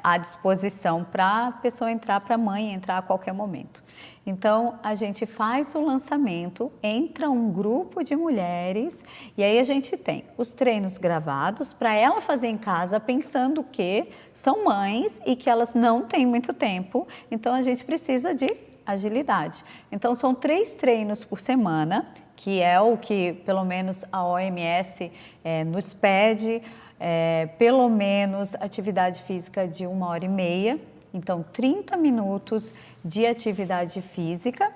à disposição para a pessoa entrar, para a mãe entrar a qualquer momento. Então, a gente faz o lançamento, entra um grupo de mulheres e aí a gente tem os treinos gravados para ela fazer em casa, pensando que são mães e que elas não têm muito tempo, então a gente precisa de agilidade. Então, são 3 treinos por semana, que é o que pelo menos a OMS nos pede, pelo menos atividade física de 1h30, então 30 minutos de atividade física,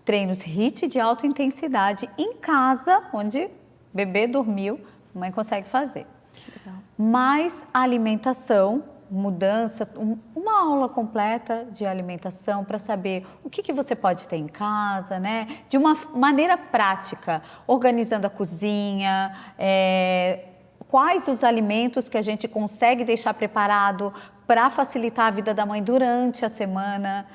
treinos HIIT de alta intensidade em casa, onde bebê dormiu, a mãe consegue fazer. Que legal. Mais alimentação, mudança, uma aula completa de alimentação para saber o que você pode ter em casa, né? De uma maneira prática, organizando a cozinha, quais os alimentos que a gente consegue deixar preparado para facilitar a vida da mãe durante a semana,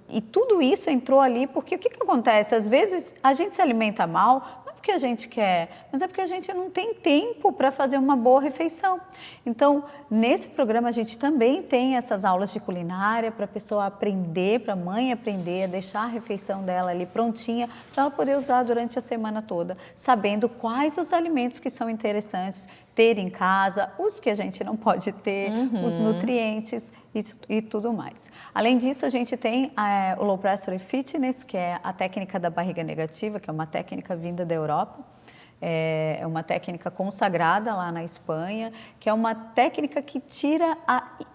E tudo isso entrou ali porque o que acontece? Às vezes a gente se alimenta mal, não é porque a gente quer, mas é porque a gente não tem tempo para fazer uma boa refeição. Então, nesse programa a gente também tem essas aulas de culinária para a pessoa aprender, para a mãe aprender a deixar a refeição dela ali prontinha para ela poder usar durante a semana toda, sabendo quais os alimentos que são interessantes ter em casa, os que a gente não pode ter, os nutrientes e tudo mais. Além disso, a gente tem o Low Pressure Fitness, que é a técnica da barriga negativa, que é uma técnica vinda da Europa. É uma técnica consagrada lá na Espanha, que é uma técnica que tira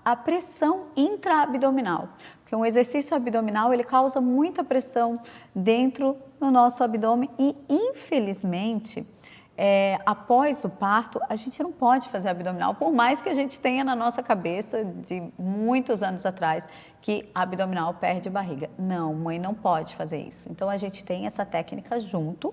a pressão intraabdominal. Porque um exercício abdominal, ele causa muita pressão dentro do nosso abdômen e, infelizmente, após o parto, a gente não pode fazer abdominal, por mais que a gente tenha na nossa cabeça de muitos anos atrás que abdominal perde barriga. Não, mãe não pode fazer isso. Então a gente tem essa técnica junto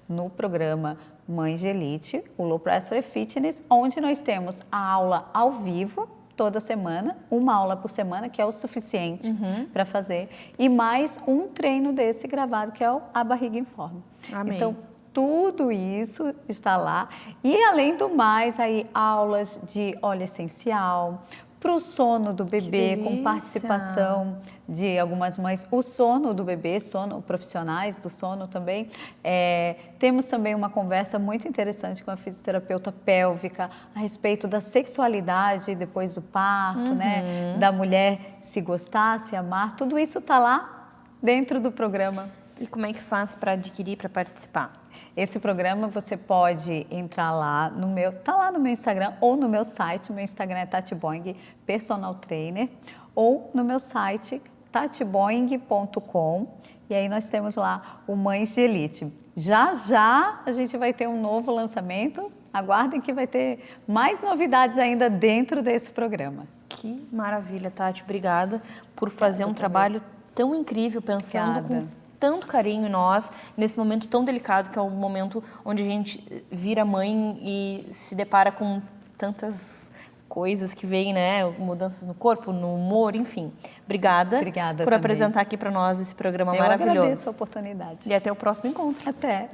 no programa Mães de Elite, o Low Pressure Fitness, onde nós temos a aula ao vivo toda semana, uma aula por semana, que é o suficiente para fazer, e mais um treino desse gravado, que é a Barriga em Forma. Amém. Então, tudo isso está lá. E, além do mais, aí aulas de óleo essencial, para o sono do bebê, com participação de algumas mães. O sono do bebê, profissionais do sono também. Temos também uma conversa muito interessante com a fisioterapeuta pélvica a respeito da sexualidade depois do parto, né? Da mulher se gostar, se amar. Tudo isso está lá dentro do programa. E como é que faz para adquirir, para participar? Esse programa você pode entrar lá tá lá no meu Instagram ou no meu site. O meu Instagram é Tati Boing Personal Trainer, ou no meu site tatiboing.com, e aí nós temos lá o Mães de Elite. Já a gente vai ter um novo lançamento. Aguardem que vai ter mais novidades ainda dentro desse programa. Que maravilha, Tati. Obrigada por fazer um trabalho tão incrível, pensando com tanto carinho em nós, nesse momento tão delicado, que é o momento onde a gente vira mãe e se depara com tantas coisas que vêm, né? Mudanças no corpo, no humor, enfim. Obrigada por também apresentar aqui para nós esse programa maravilhoso. Eu agradeço a oportunidade. E até o próximo encontro. Até.